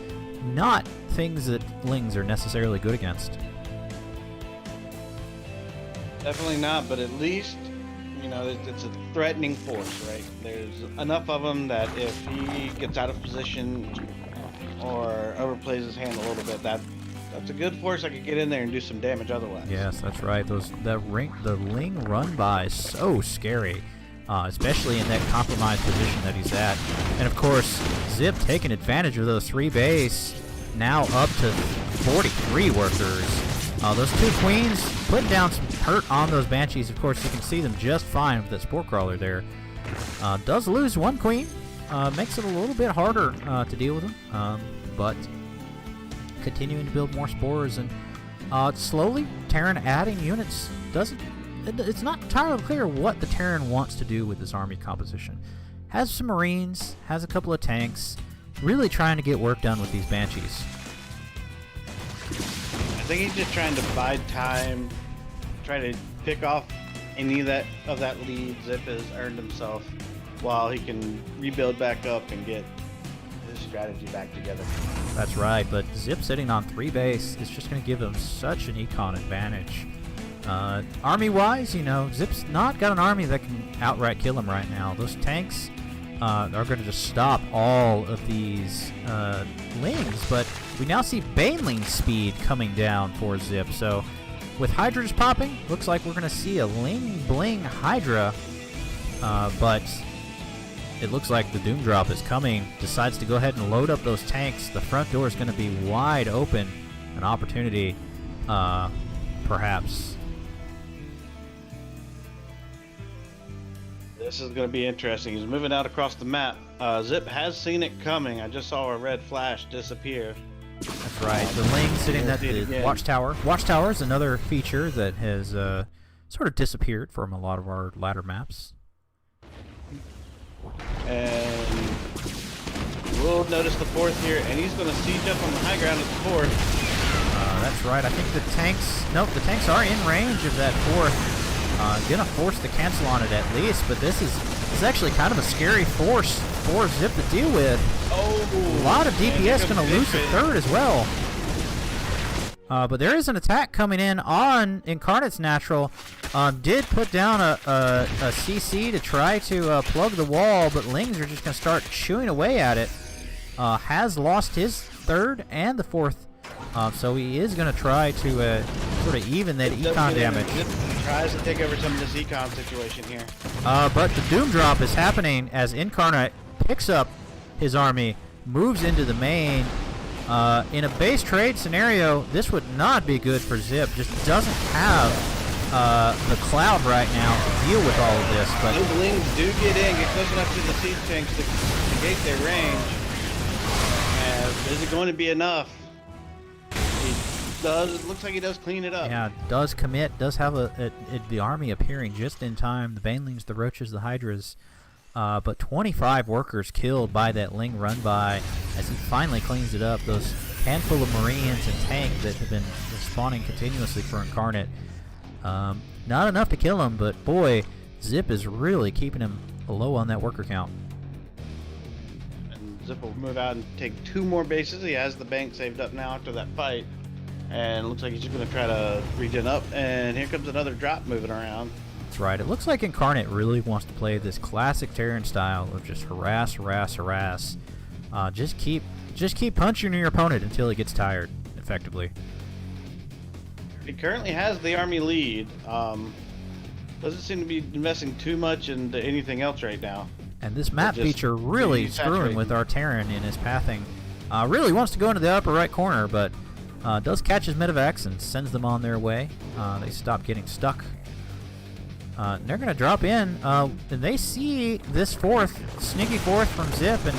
not things that Lings are necessarily good against. Definitely not, but at least, you know, it's a threatening force, right? There's enough of them that if he gets out of position or overplays his hand a little bit, that's a good force that could get in there and do some damage otherwise. Yes, that's right. The Ling run by is so scary, especially in that compromised position that he's at. And of course, Zip taking advantage of those 3 base, now up to 43 workers. Those 2 queens putting down some hurt on those Banshees. Of course, you can see them just fine with that Spore Crawler there. Does lose 1 queen, makes it a little bit harder to deal with them, but continuing to build more spores and slowly Terran adding units doesn't it's not entirely clear what the Terran wants to do with this army composition. Has some Marines, has a couple of tanks, really trying to get work done with these Banshees. I think he's just trying to bide time, try to pick off any of that lead Zip has earned himself, while he can rebuild back up and get his strategy back together. That's right, but Zip sitting on 3 base is just going to give him such an econ advantage. Army-wise, you know, Zip's not got an army that can outright kill him right now. Those tanks are going to just stop all of these Lings, but we now see Baneling speed coming down for Zip. So with Hydras popping, looks like we're going to see a Ling Bling Hydra, but it looks like the Doom Drop is coming. Decides to go ahead and load up those tanks. The front door is going to be wide open. An opportunity, perhaps. This is going to be interesting. He's moving out across the map. Zip has seen it coming. I just saw a red flash disappear. That's right. The Ling sitting at the Watchtower. Watchtower is another feature that has sort of disappeared from a lot of our ladder maps. And we'll notice the 4th here, and he's going to siege up on the high ground at the 4th. That's right. I think the tanks... Nope, the tanks are in range of that 4th. Gonna force the cancel on it at least, but this is actually kind of a scary force for Zip to deal with. Oh, a lot of DPS gonna lose the 3rd as well. But there is an attack coming in on Incarnate's Natural. Did put down a CC to try to plug the wall, but Lings are just gonna start chewing away at it. Has lost his 3rd and the 4th. So he is going to try to sort of even that econ damage. Tries to take over some of this econ situation here. But the Doom Drop is happening as Incarnate picks up his army, moves into the main. In a base trade scenario, this would not be good for Zip. Just doesn't have the cloud right now to deal with all of this. But those Lings do get close enough to the siege tanks to gate their range. Is it going to be enough? It looks like he does clean it up. Yeah, does commit, does have the army appearing just in time. The Banelings, the Roaches, the Hydras. But 25 workers killed by that Ling run by as he finally cleans it up. Those handful of Marines and tank that have been spawning continuously for Incarnate. Not enough to kill him, but boy, Zip is really keeping him low on that worker count. And Zip will move out and take 2 more bases. He has the bank saved up now after that fight. And it looks like he's just going to try to regen up. And here comes another drop moving around. That's right. It looks like Incarnate really wants to play this classic Terran style of just harass. Just keep punching your opponent until he gets tired, effectively. He currently has the army lead. Doesn't seem to be investing too much into anything else right now. And this map feature really screwing with our Terran in his pathing. Really wants to go into the upper right corner, but does catch his medevacs and sends them on their way. They stop getting stuck. And they're going to drop in. And they see this 4th, sneaky 4th from Zip, and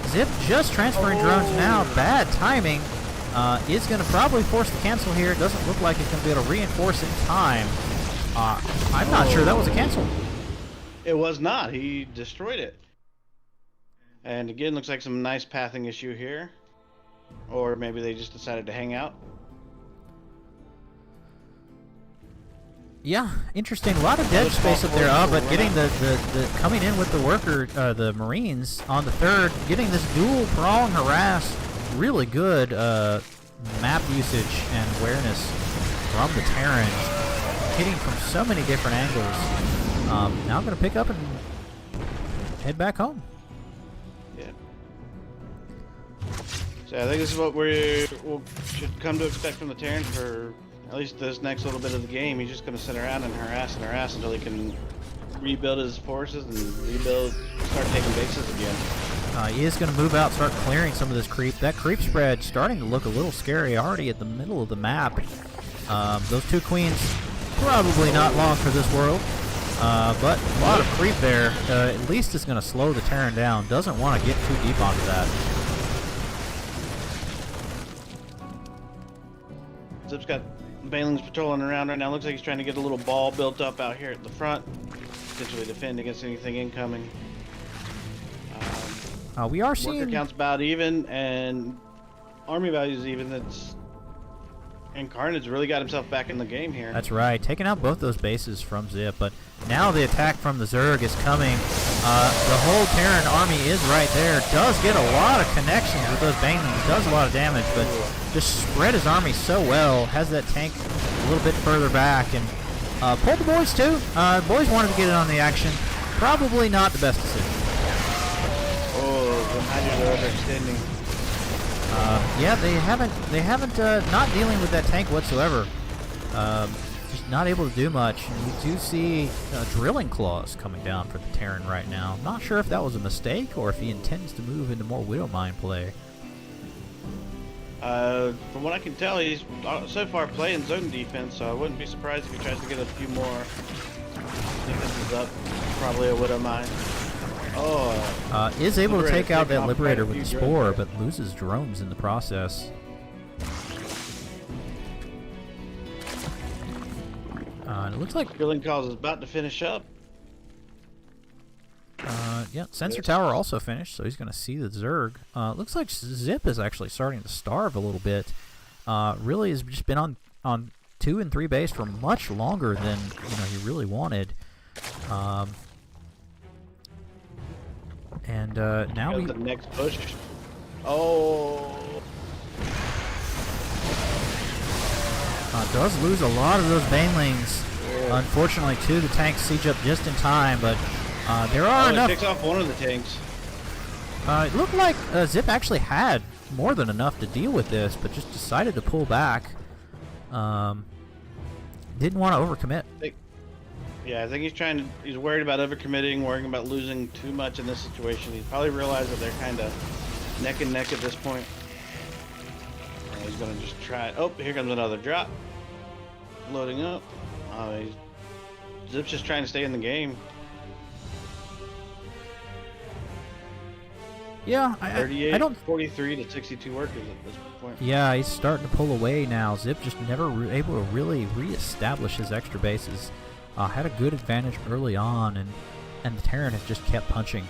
Zip just transferring drones now. Bad timing. Is going to probably force the cancel here. It doesn't look like it's going to be able to reinforce in time. I'm not sure that was a cancel. It was not. He destroyed it. And again, looks like some nice pathing issue here. Or maybe they just decided to hang out. Yeah, interesting. A lot of dead space up there, but getting the coming in with the worker, the Marines on the 3rd, getting this dual prong harass, really good map usage and awareness from the Terran, hitting from so many different angles. Now I'm going to pick up and head back home. Yeah. So I think this is what we should come to expect from the Terran for at least this next little bit of the game. He's just going to sit around and harass until he can rebuild his forces and start taking bases again. He is going to move out, start clearing some of this creep. That creep spread starting to look a little scary already at the middle of the map. Those 2 queens, probably not long for this world. But a lot of creep there. At least it's going to slow the Terran down. Doesn't want to get too deep onto that. Zip's got Bailing's patrolling around right now. Looks like he's trying to get a little ball built up out here at the front. Potentially defend against anything incoming. We are Worker seeing... count's about even, and army value's even. Incarnate's really got himself back in the game here. That's right, taking out both those bases from Zip, but now the attack from the Zerg is coming. The whole Terran army is right there. Does get a lot of connections with those Banelings, does a lot of damage, but just spread his army so well. Has that tank a little bit further back, and pulled the boys too. Boys wanted to get in on the action. Probably not the best decision. Oh, the Hydras are overextending. Yeah, they haven't not dealing with that tank whatsoever. Just not able to do much. And we do see drilling claws coming down for the Terran right now. I'm not sure if that was a mistake or if he intends to move into more Widowmine play. From what I can tell, he's so far playing zone defense, so I wouldn't be surprised if he tries to get a few more defenses up. Probably a Widowmine. Oh, is able to take out that Liberator with the drones Spore, there. but loses drones in the process. And it looks like, Drilling Calls is about to finish up. yeah, Sensor Tower also finished, so he's going to see the Zerg. Looks like Zip is actually starting to starve a little bit. Really has just been on 2 and 3 base for much longer than he really wanted. And now Goes the next push. Oh, does lose a lot of those Banelings. yeah. Unfortunately, too, the tanks siege up just in time, but there are It enough. picks off one of the tanks. It looked like Zip actually had more than enough to deal with this, but just decided to pull back. Didn't want to overcommit. Yeah, I think he's worried about overcommitting, worrying about losing too much in this situation. He's probably realized that they're kind of neck and neck at this point. And he's gonna just try. Oh, here comes another drop. Loading up. Zip's just trying to stay in the game. Yeah, I 38, don't. 43 to 62 workers at this point. Yeah, he's starting to pull away now. Zip just never able to really reestablish his extra bases. Had a good advantage early on, and the Terran has just kept punching.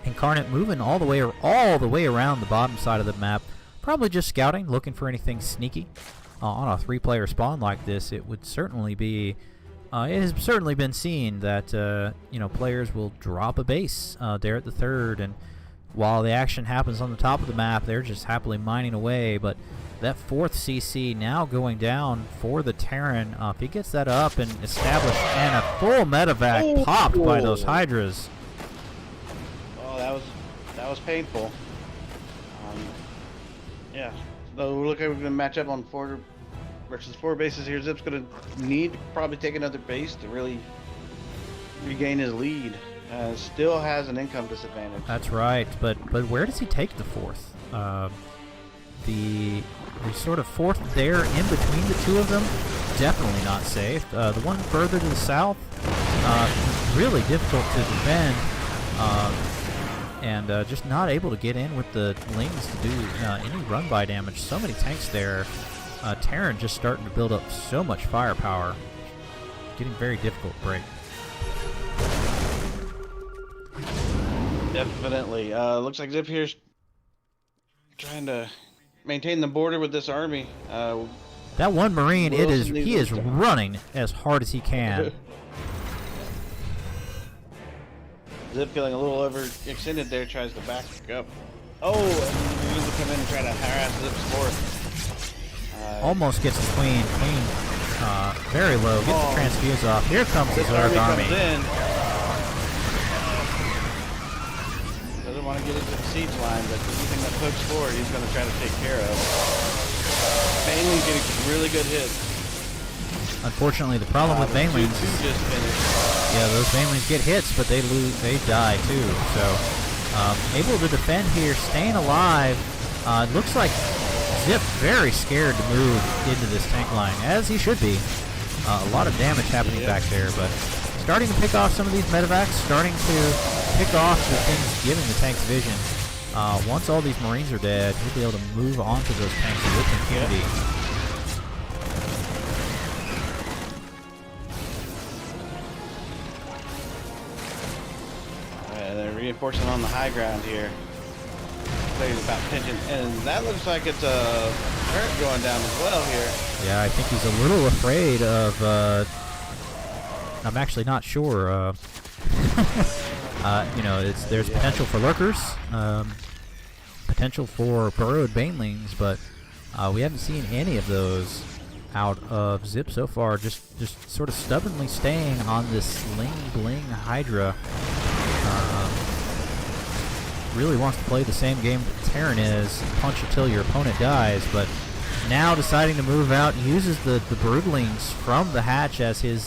Incarnate moving all the way around the bottom side of the map, probably just scouting, looking for anything sneaky. On a 3-player spawn like this, it would certainly be. It has certainly been seen that players will drop a base there at the 3rd, and while the action happens on the top of the map, they're just happily mining away. But that 4th CC now going down for the Terran. If he gets that up and established, and a full medevac popped by those Hydras. Oh, that was painful. Yeah. So we look like we're gonna match up on 4 versus 4 bases here. Zip's gonna need to probably take another base to really regain his lead. Still has an income disadvantage. That's right, but where does he take the 4th? The sort of 4th there in between the two of them, definitely not safe. The one further to the south, really difficult to defend, and just not able to get in with the Lings to do any run-by damage. So many tanks there. Terran just starting to build up so much firepower, getting very difficult to break. Definitely. Looks like Zip here's trying to maintain the border with this army. That one Marine, Wilson he is running as hard as he can. Zip feeling a little overextended there, tries to back up. Oh, and Marines will come in and try to harass Zip's 4th. Almost gets the Queen. Very low. Gets the transfuse off. Here comes the Zerg army. Comes in. Doesn't want to get into the siege line, but anything that pokes forward, he's going to try to take care of. Banelings getting really good hits. Unfortunately, the problem with Banelings, Two just finished. yeah, those Banelings get hits, but they die too. So, able to defend here, staying alive. Looks like Zip very scared to move into this tank line, as he should be. A lot of damage happening back there, but starting to pick off some of these medevacs, starting to pick off the things giving the tanks vision. Once all these Marines are dead, he'll be able to move on to those tanks with impunity. They're reinforcing on the high ground here. Playing about pinching, and that looks like it's a turret going down as well here. Yeah, I think he's a little afraid of. I'm actually not sure. You know, there's potential for lurkers, potential for burrowed banelings, but we haven't seen any of those out of Zip so far. Just sort of stubbornly staying on this Sling Bling Hydra. Really wants to play the same game that Terran is, punch until your opponent dies, but now deciding to move out, uses the Broodlings from the hatch as his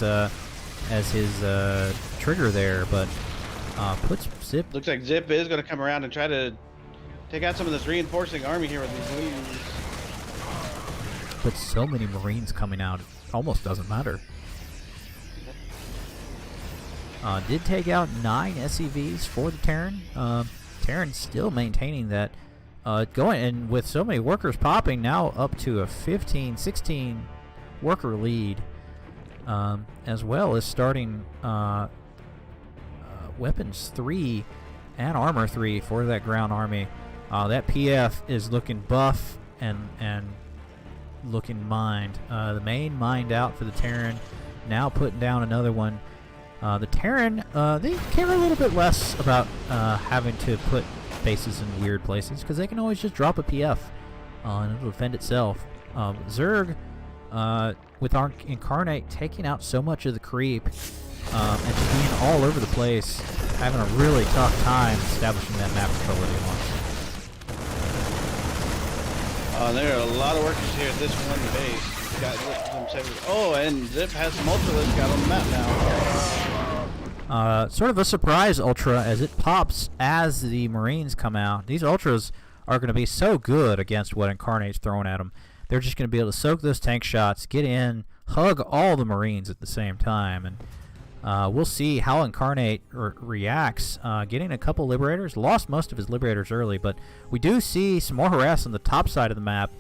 trigger there, but puts Zip. Looks like Zip is going to come around and try to take out some of this reinforcing army here with these wings. But so many Marines coming out, it almost doesn't matter. Did take out 9 SCVs for the Terran. Terran still maintaining that, going, and with so many workers popping, now up to a 15-16 worker lead, as well as starting weapons 3 and armor 3 for that ground army. That PF is looking buff and looking mined. The main mined out for the Terran, now putting down another one. The Terran, they care a little bit less about having to put bases in weird places, because they can always just drop a PF and it'll defend itself. Zerg, with our Incarnate taking out so much of the creep and just being all over the place, having a really tough time establishing that map control that he wants. There are a lot of workers here at this one base. Got some savers. Oh, and Zip has some Ultralisk got on the map now. Sort of a surprise Ultra as it pops as the Marines come out. These Ultras are going to be so good against what Incarnate's throwing at them. They're just going to be able to soak those tank shots, get in, hug all the Marines at the same time. And we'll see how Incarnate reacts. Getting a couple Liberators. Lost most of his Liberators early, but we do see some more harass on the top side of the map.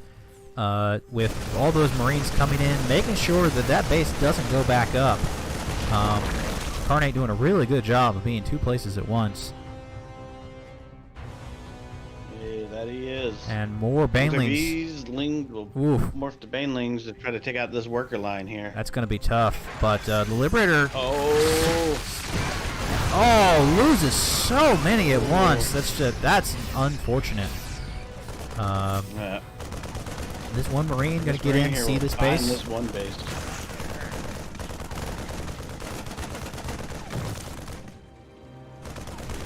With all those Marines coming in, making sure that that base doesn't go back up. Incarnate doing a really good job of being 2 places at once. Yeah, that he is. And more Banelings. These Lings will morph to Banelings to try to take out this worker line here. That's going to be tough, but the Liberator... Oh, loses so many at once. That's unfortunate. Yeah. This one Marine going to get in and see this base. This one base.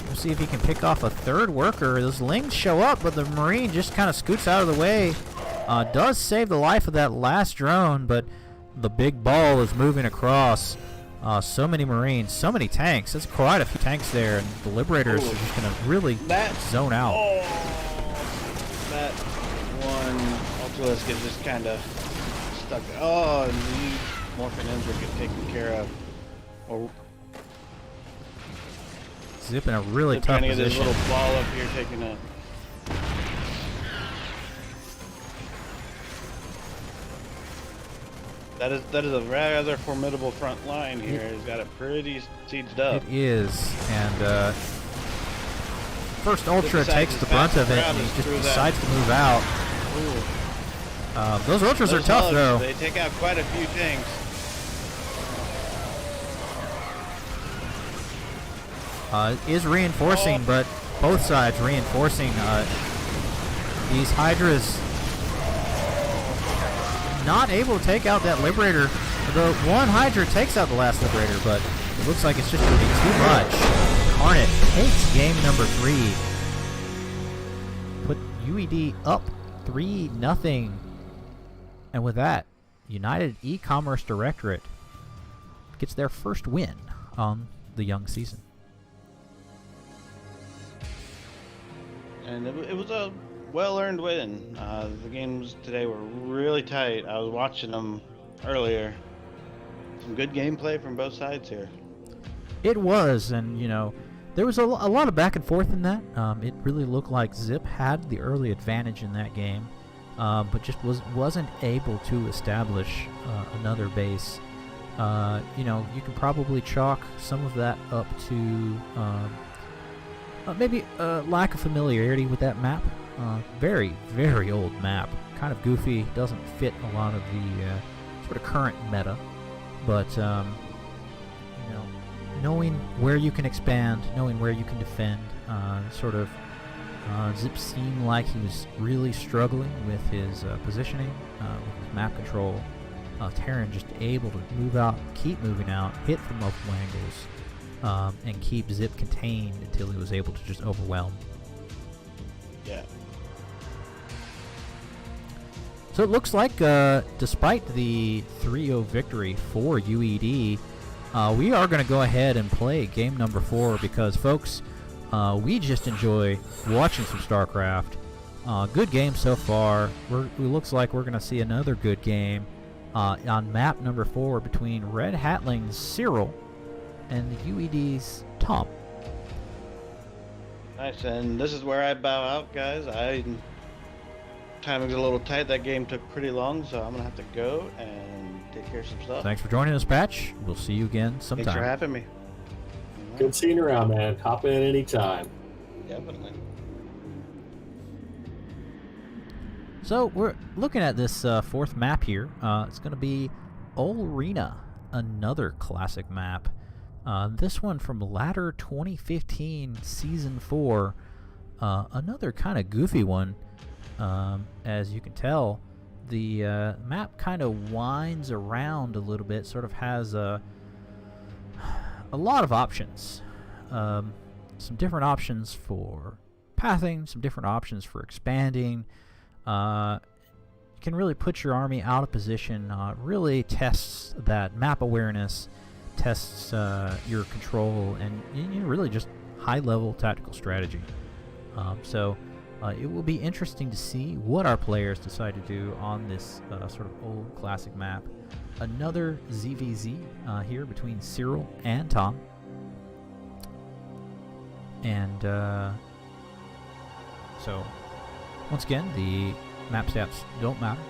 We'll see if he can pick off a 3rd worker. Those Lings show up, but the Marine just kind of scoots out of the way. Does save the life of that last drone, but the big ball is moving across. So many Marines, so many tanks. That's quite a few tanks there, and the Liberators are just going to really zone out. Oh, that one Ultralisk is just kind of stuck. Oh, and these Morphin ends will get taken care of. Oh, Zip in a really tough trying to get this position. little ball up here taking a. That is a rather formidable front line here. He's got it pretty sieged up. It is, and first Ultra takes the brunt of it, and he just decides to move out. Those Ultras are tough, though. They take out quite a few tanks. Is reinforcing, but both sides reinforcing. These Hydras not able to take out that Liberator. The one Hydra takes out the last Liberator, but it looks like it's just going to be too much. Incarnate takes game number 3. Put UED up 3-0. And with that, United E-Commerce Directorate gets their first win on the young season. And it was a well-earned win. The games today were really tight. I was watching them earlier. Some good gameplay from both sides here. It was, and you know, there was a lot of back and forth in that. It really looked like Zip had the early advantage in that game, but just wasn't able to establish another base. You can probably chalk some of that up to maybe a lack of familiarity with that map. Very, very old map. Kind of goofy, doesn't fit a lot of the sort of current meta. But, knowing where you can expand, knowing where you can defend, Zip seemed like he was really struggling with his positioning, with his map control. Terran just able to move out, keep moving out, hit from multiple angles, and keep Zip contained until he was able to just overwhelm. Yeah. So it looks like, despite the 3-0 victory for UED, we are going to go ahead and play game number 4 because, folks, we just enjoy watching some Starcraft. Good game so far. It looks like we're going to see another good game on map number 4 between Red Hatlings' Cyril and the UED's Tom. Nice, and this is where I bow out, guys. Timing's a little tight. That game took pretty long, so I'm gonna have to go and take care of some stuff. Thanks for joining us, Patch. We'll see you again sometime. Thanks for having me. Good seeing you around, man. Hop in anytime. Definitely. So we're looking at this fourth map here. It's going to be Olrina, another classic map. This one from Ladder 2015 Season 4. Another kind of goofy one. As you can tell, the map kind of winds around a little bit, sort of has a lot of options. Some different options for pathing, some different options for expanding. You can really put your army out of position, really tests that map awareness, tests your control, and really just high-level tactical strategy. So it will be interesting to see what our players decide to do on this sort of old classic map. Another ZVZ here between Cyril and Tom. And so, once again, the map stats don't matter.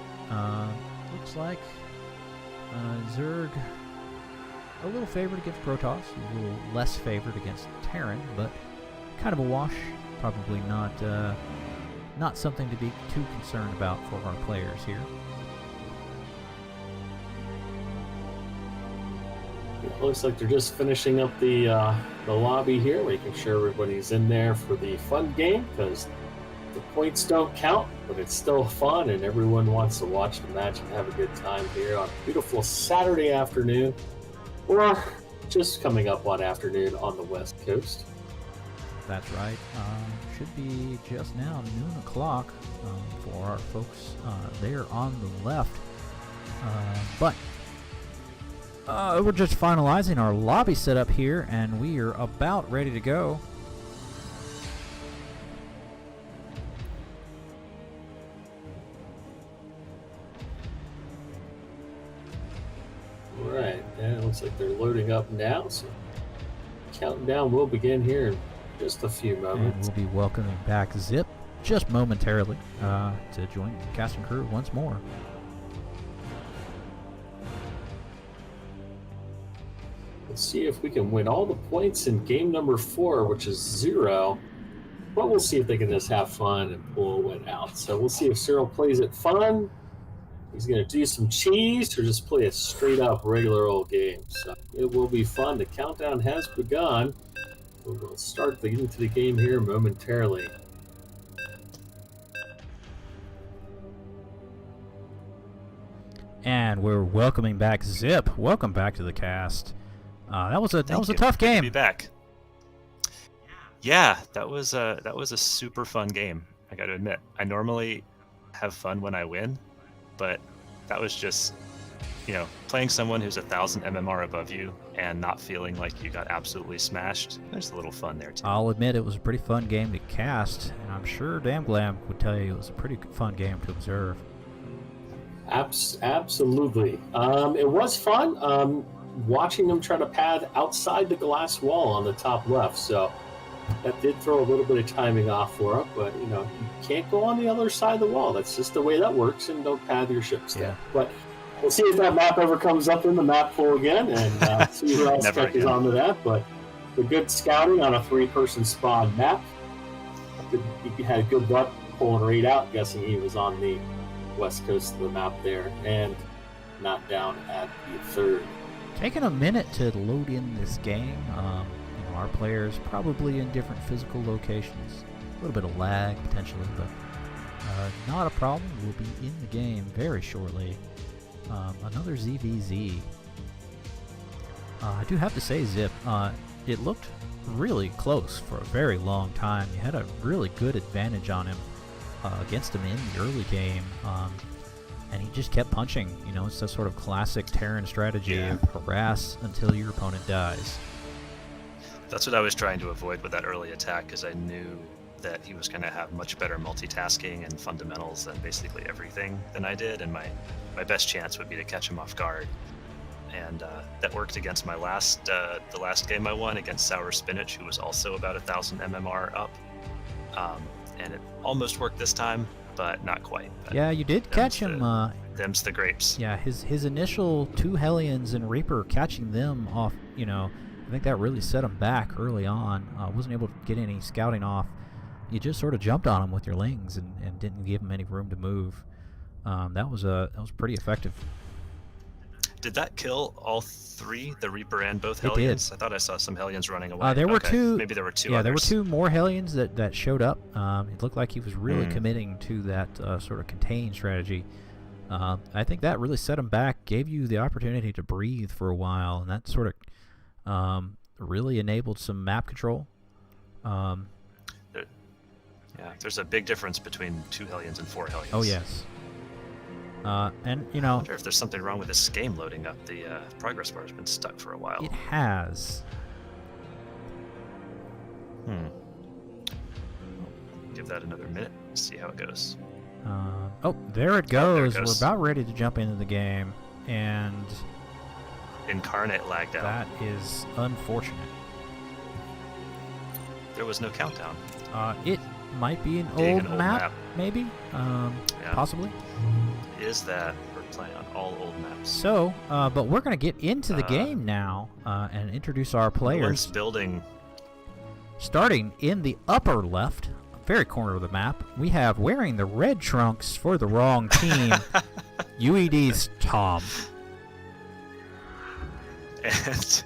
Looks like Zerg a little favored against Protoss, a little less favored against Terran, but kind of a wash. Probably not something to be too concerned about for our players here. It looks like they're just finishing up the lobby here, making sure everybody's in there for the fun game, because the points don't count, but it's still fun, and everyone wants to watch the match and have a good time here on a beautiful Saturday afternoon, or just coming up on afternoon on the West Coast. That's right. Should be just now noon o'clock for our folks there on the left. But we're just finalizing our lobby setup here, and we are about ready to go. All right, and it looks like they're loading up now, so counting down will begin here in just a few moments. And we'll be welcoming back Zip just momentarily to join the cast and crew once more. Let's see if we can win all the points in game number 4, which is 0. But we'll see if they can just have fun and pull a win out. So we'll see if Cyril plays it fun. He's going to do some cheese or just play a straight up regular old game. So it will be fun. The countdown has begun. We'll start into the game here momentarily. And we're welcoming back Zip. Welcome back to the cast. That was a tough Good game. to be back. Yeah, that was a super fun game. I got to admit, I normally have fun when I win, but that was just, playing someone who's 1,000 MMR above you and not feeling like you got absolutely smashed. There's a little fun there too. I'll admit it was a pretty fun game to cast, and I'm sure Damn Glam would tell you it was a pretty fun game to observe. Absolutely. It was fun watching them try to pad outside the glass wall on the top left. So That did throw a little bit of timing off for it, but you can't go on the other side of the wall. That's just the way that works, and don't path your ships there. But we'll see if that map ever comes up in the map pool again, and see who else catches onto that. But the good scouting on a 3-person spawn map, he had good luck pulling Reed out, guessing he was on the west coast of the map there, and not down at the 3rd. Taking a minute to load in this game. Our players probably in different physical locations. A little bit of lag potentially, but not a problem. We'll be in the game very shortly. Another ZVZ. I do have to say, Zip, it looked really close for a very long time. You had a really good advantage on him against him in the early game, and he just kept punching. It's a sort of classic Terran strategy of harass until your opponent dies. That's what I was trying to avoid with that early attack, because I knew that he was going to have much better multitasking and fundamentals and basically everything than I did, and my best chance would be to catch him off guard. And that worked against my the last game I won against Sour Spinach, who was also about 1,000 MMR up. And it almost worked this time, but not quite. But yeah, you did catch him. Them's the grapes. Yeah, his initial 2 Hellions and Reaper, catching them off, I think that really set him back early on. Wasn't able to get any scouting off. You just sort of jumped on him with your Lings and didn't give him any room to move. That was pretty effective. Did that kill all 3, the Reaper and both Hellions? I thought I saw some Hellions running away. There were 2. Maybe there were 2 Yeah, others. there were 2 more Hellions that showed up. It looked like he was really committing to that sort of contain strategy. I think that really set him back, gave you the opportunity to breathe for a while, and that sort of really enabled some map control. There's a big difference between 2 Hellions and 4 Hellions. Oh, yes. And, I wonder if there's something wrong with this game loading up. The progress bar has been stuck for a while. It has. Give that another minute, see how it goes. There it goes. We're about ready to jump into the game, and Incarnate lagged out. That is unfortunate. There was no countdown. It might be an old map, maybe? Possibly. Is that we're playing on all old maps. So, but we're going to get into the game now and introduce our players. Building. Starting in the upper left, very corner of the map, we have wearing the red trunks for the wrong team, UED's Tom. And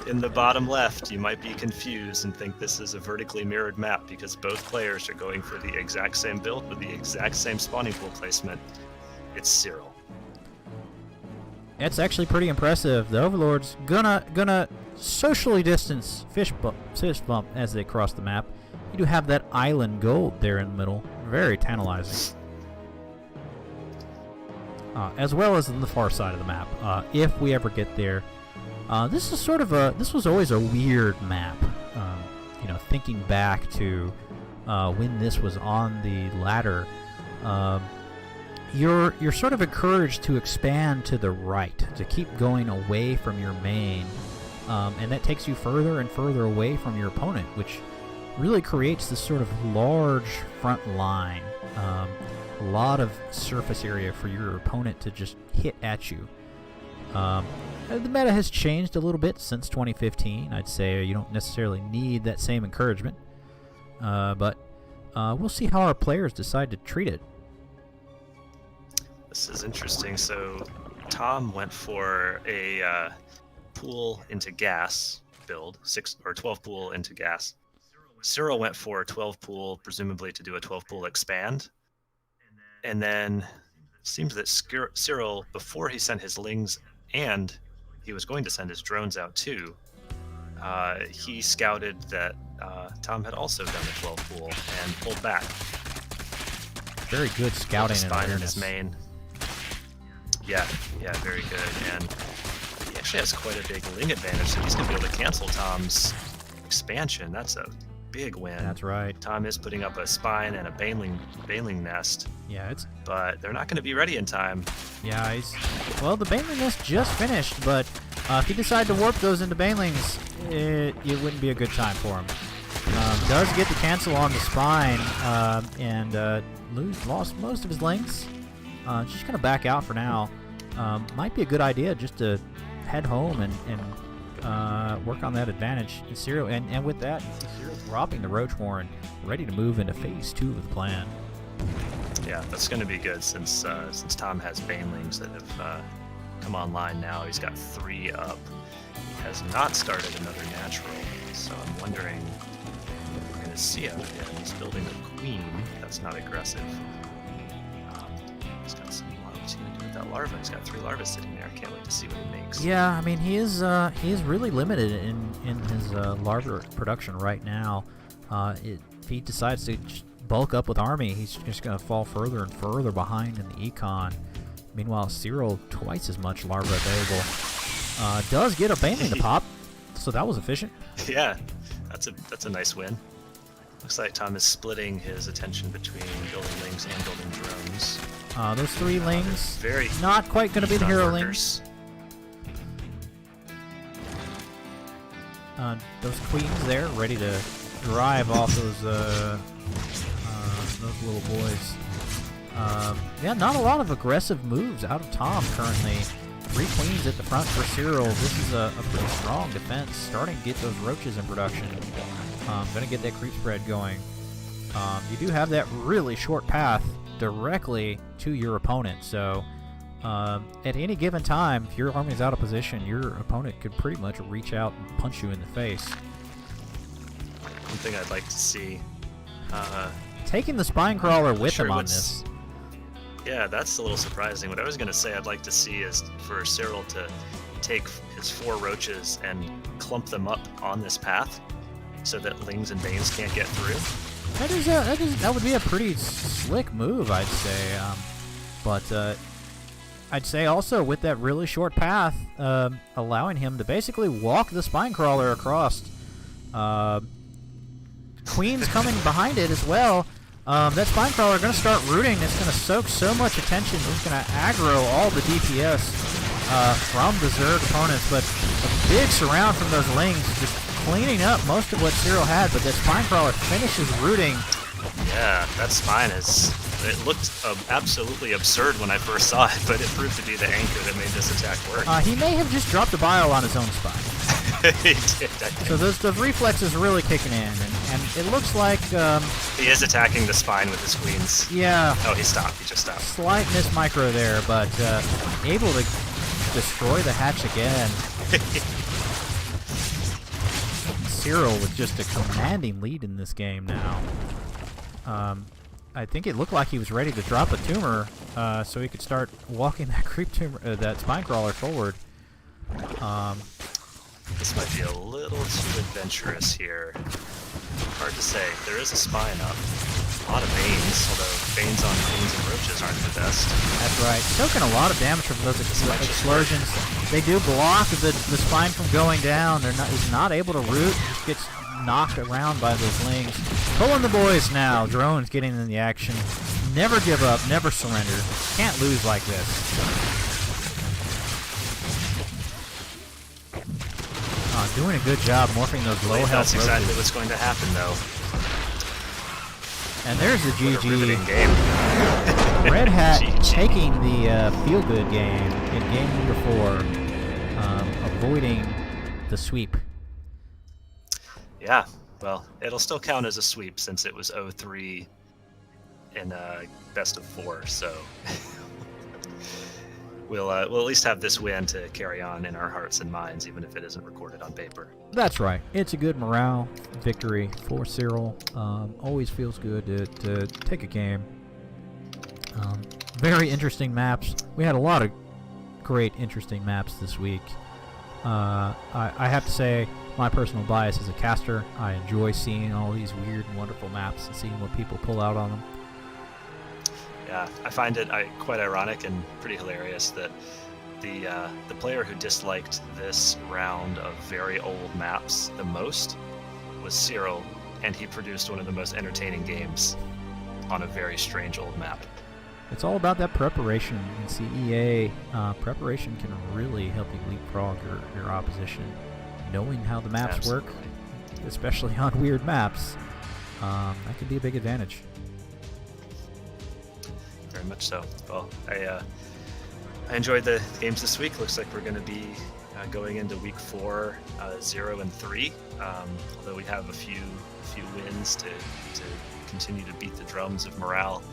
in the bottom left, you might be confused and think this is a vertically mirrored map because both players are going for the exact same build with the exact same spawning pool placement. It's Cyril. It's actually pretty impressive. The Overlord's gonna socially distance fist bump as they cross the map. You do have that island gold there in the middle. Very tantalizing. As well as on the far side of the map, if we ever get there. This was always a weird map. Thinking back to when this was on the ladder, you're sort of encouraged to expand to the right, to keep going away from your main, and that takes you further and further away from your opponent, which really creates this sort of large front line, a lot of surface area for your opponent to just hit at you. The meta has changed a little bit since 2015. I'd say you don't necessarily need that same encouragement, but we'll see how our players decide to treat it. This is interesting. So Tom went for a pool into gas build, 6 or 12 pool into gas. Cyril went for a 12 pool, presumably to do a 12 pool expand. And then it seems that Cyril, before he sent his Lings and he was going to send his drones out too, he scouted that Tom had also done the 12 pool and pulled back. Very good scouting and awareness. In his main. Yeah, very good. And he actually has quite a big Ling advantage, so he's going to be able to cancel Tom's expansion. That's a big win. That's right. Tom is putting up a spine and a baneling nest. Yeah, but they're not going to be ready in time. Yeah, well, the baneling nest just finished, but if he decided to warp those into banelings, it wouldn't be a good time for him. Does get the cancel on the spine, and lost most of his lengths. Just gonna back out for now. Might be a good idea just to head home and work on that advantage in Serial. And with that, Serial dropping the Roach Horn, ready to move into phase 2 of the plan. Yeah, that's going to be good since Tom has Banelings that have come online now. He's got 3 up. He has not started another natural, so I'm wondering what we're going to see out of him. He's building a Queen. That's not aggressive. He's got some what's he going to do with that larva? He's got 3 larvae sitting there. I can't wait to see what he makes. Yeah, I mean he is really limited in his larva production right now. If he decides to bulk up with army, he's just going to fall further and further behind in the econ. Meanwhile, Cyril twice as much larva available. Does get a Baneling to pop, so that was efficient. Yeah, that's a nice win. Looks like Tom is splitting his attention between building lings and building drones. Those 3 lings, Very not quite going to be the hero lings. Those queens there, ready to drive off those little boys. Yeah, not a lot of aggressive moves out of Tom currently. 3 queens at the front for Cyril. This is a pretty strong defense. Starting to get those roaches in production. Gonna get that creep spread going. You do have that really short path directly to your opponent, so at any given time, if your army is out of position, your opponent could pretty much reach out and punch you in the face. One thing I'd like to see. Taking the spine crawler with Sure, him on what's- this. Yeah, that's a little surprising. What I was going to say I'd like to see is for Cyril to take his 4 roaches and clump them up on this path so that lings and banes can't get through. That would be a pretty slick move, I'd say. But I'd say also with that really short path, allowing him to basically walk the spine crawler across. Queen's coming behind it as well. That spine crawler going to start rooting. It's going to soak so much attention. It's going to aggro all the DPS from the Zerg opponents, but a big surround from those lings, just cleaning up most of what Cyril had. But that spine crawler finishes rooting. Yeah, that spine it looked absolutely absurd when I first saw it, but it proved to be the anchor that made this attack work. He may have just dropped a bile on his own spine. He did, I think. So the reflex is really kicking in, and it looks like He is attacking the spine with his queens. yeah, Oh, he stopped. He just stopped. slight miss micro there, but able to destroy the hatch again. Cyril with just a commanding lead in this game now. I think it looked like he was ready to drop a tumor, so he could start walking that creep tumor, that spine crawler forward. This might be a little too adventurous here. Hard to say. There is a spine up. A lot of Banes, although Banes on Queens and Roaches aren't the best. That's right. Soaking a lot of damage from those might just explosions. They do block the spine from going down. He's not able to root. Just gets knocked around by those lings. Pulling the boys now. Drones getting in the action. Never give up. Never surrender. Can't lose like this. Doing a good job morphing those low health That's exactly roaches. what's going to happen, though. And there's the What a GG. riveting game. Red Hat GG. taking the feel-good game in game number 4, avoiding the sweep. Yeah, well, it'll still count as a sweep since it was 0-3 in best of 4, so we'll at least have this win to carry on in our hearts and minds, even if it isn't recorded on paper. That's right. It's a good morale victory for Cyril. Always feels good to take a game. Very interesting maps. We had a lot of great, interesting maps this week. I have to say, my personal bias as a caster, I enjoy seeing all these weird and wonderful maps and seeing what people pull out on them. Yeah, I find it quite ironic and pretty hilarious that the player who disliked this round of very old maps the most was Cyril, and he produced one of the most entertaining games on a very strange old map. It's all about that preparation in CEA. Preparation can really help you leapfrog your opposition. Knowing how the maps work, especially on weird maps, that can be a big advantage. Very much so. Well, I enjoyed the games this week. Looks like we're going to be going into week 4, 0-3. Although we have a few wins to continue to beat the drums of morale.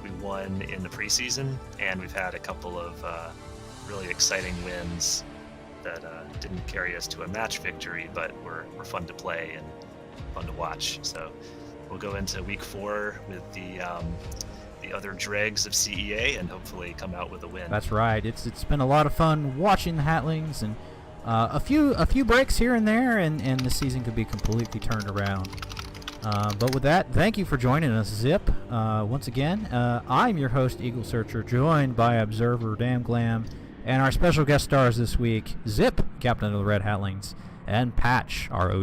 We won in the preseason, and we've had a couple of really exciting wins that didn't carry us to a match victory, but were fun to play and fun to watch. So we'll go into week 4 with the other dregs of CEA and hopefully come out with a win. That's right. It's been a lot of fun watching the Hatlings, and a few breaks here and there, and the season could be completely turned around. But with that, thank you for joining us, Zip. Once again, I'm your host, Eagle Searcher, joined by Observer Damn Glam, and our special guest stars this week, Zip, Captain of the Red Hatlings, and Patch, our OG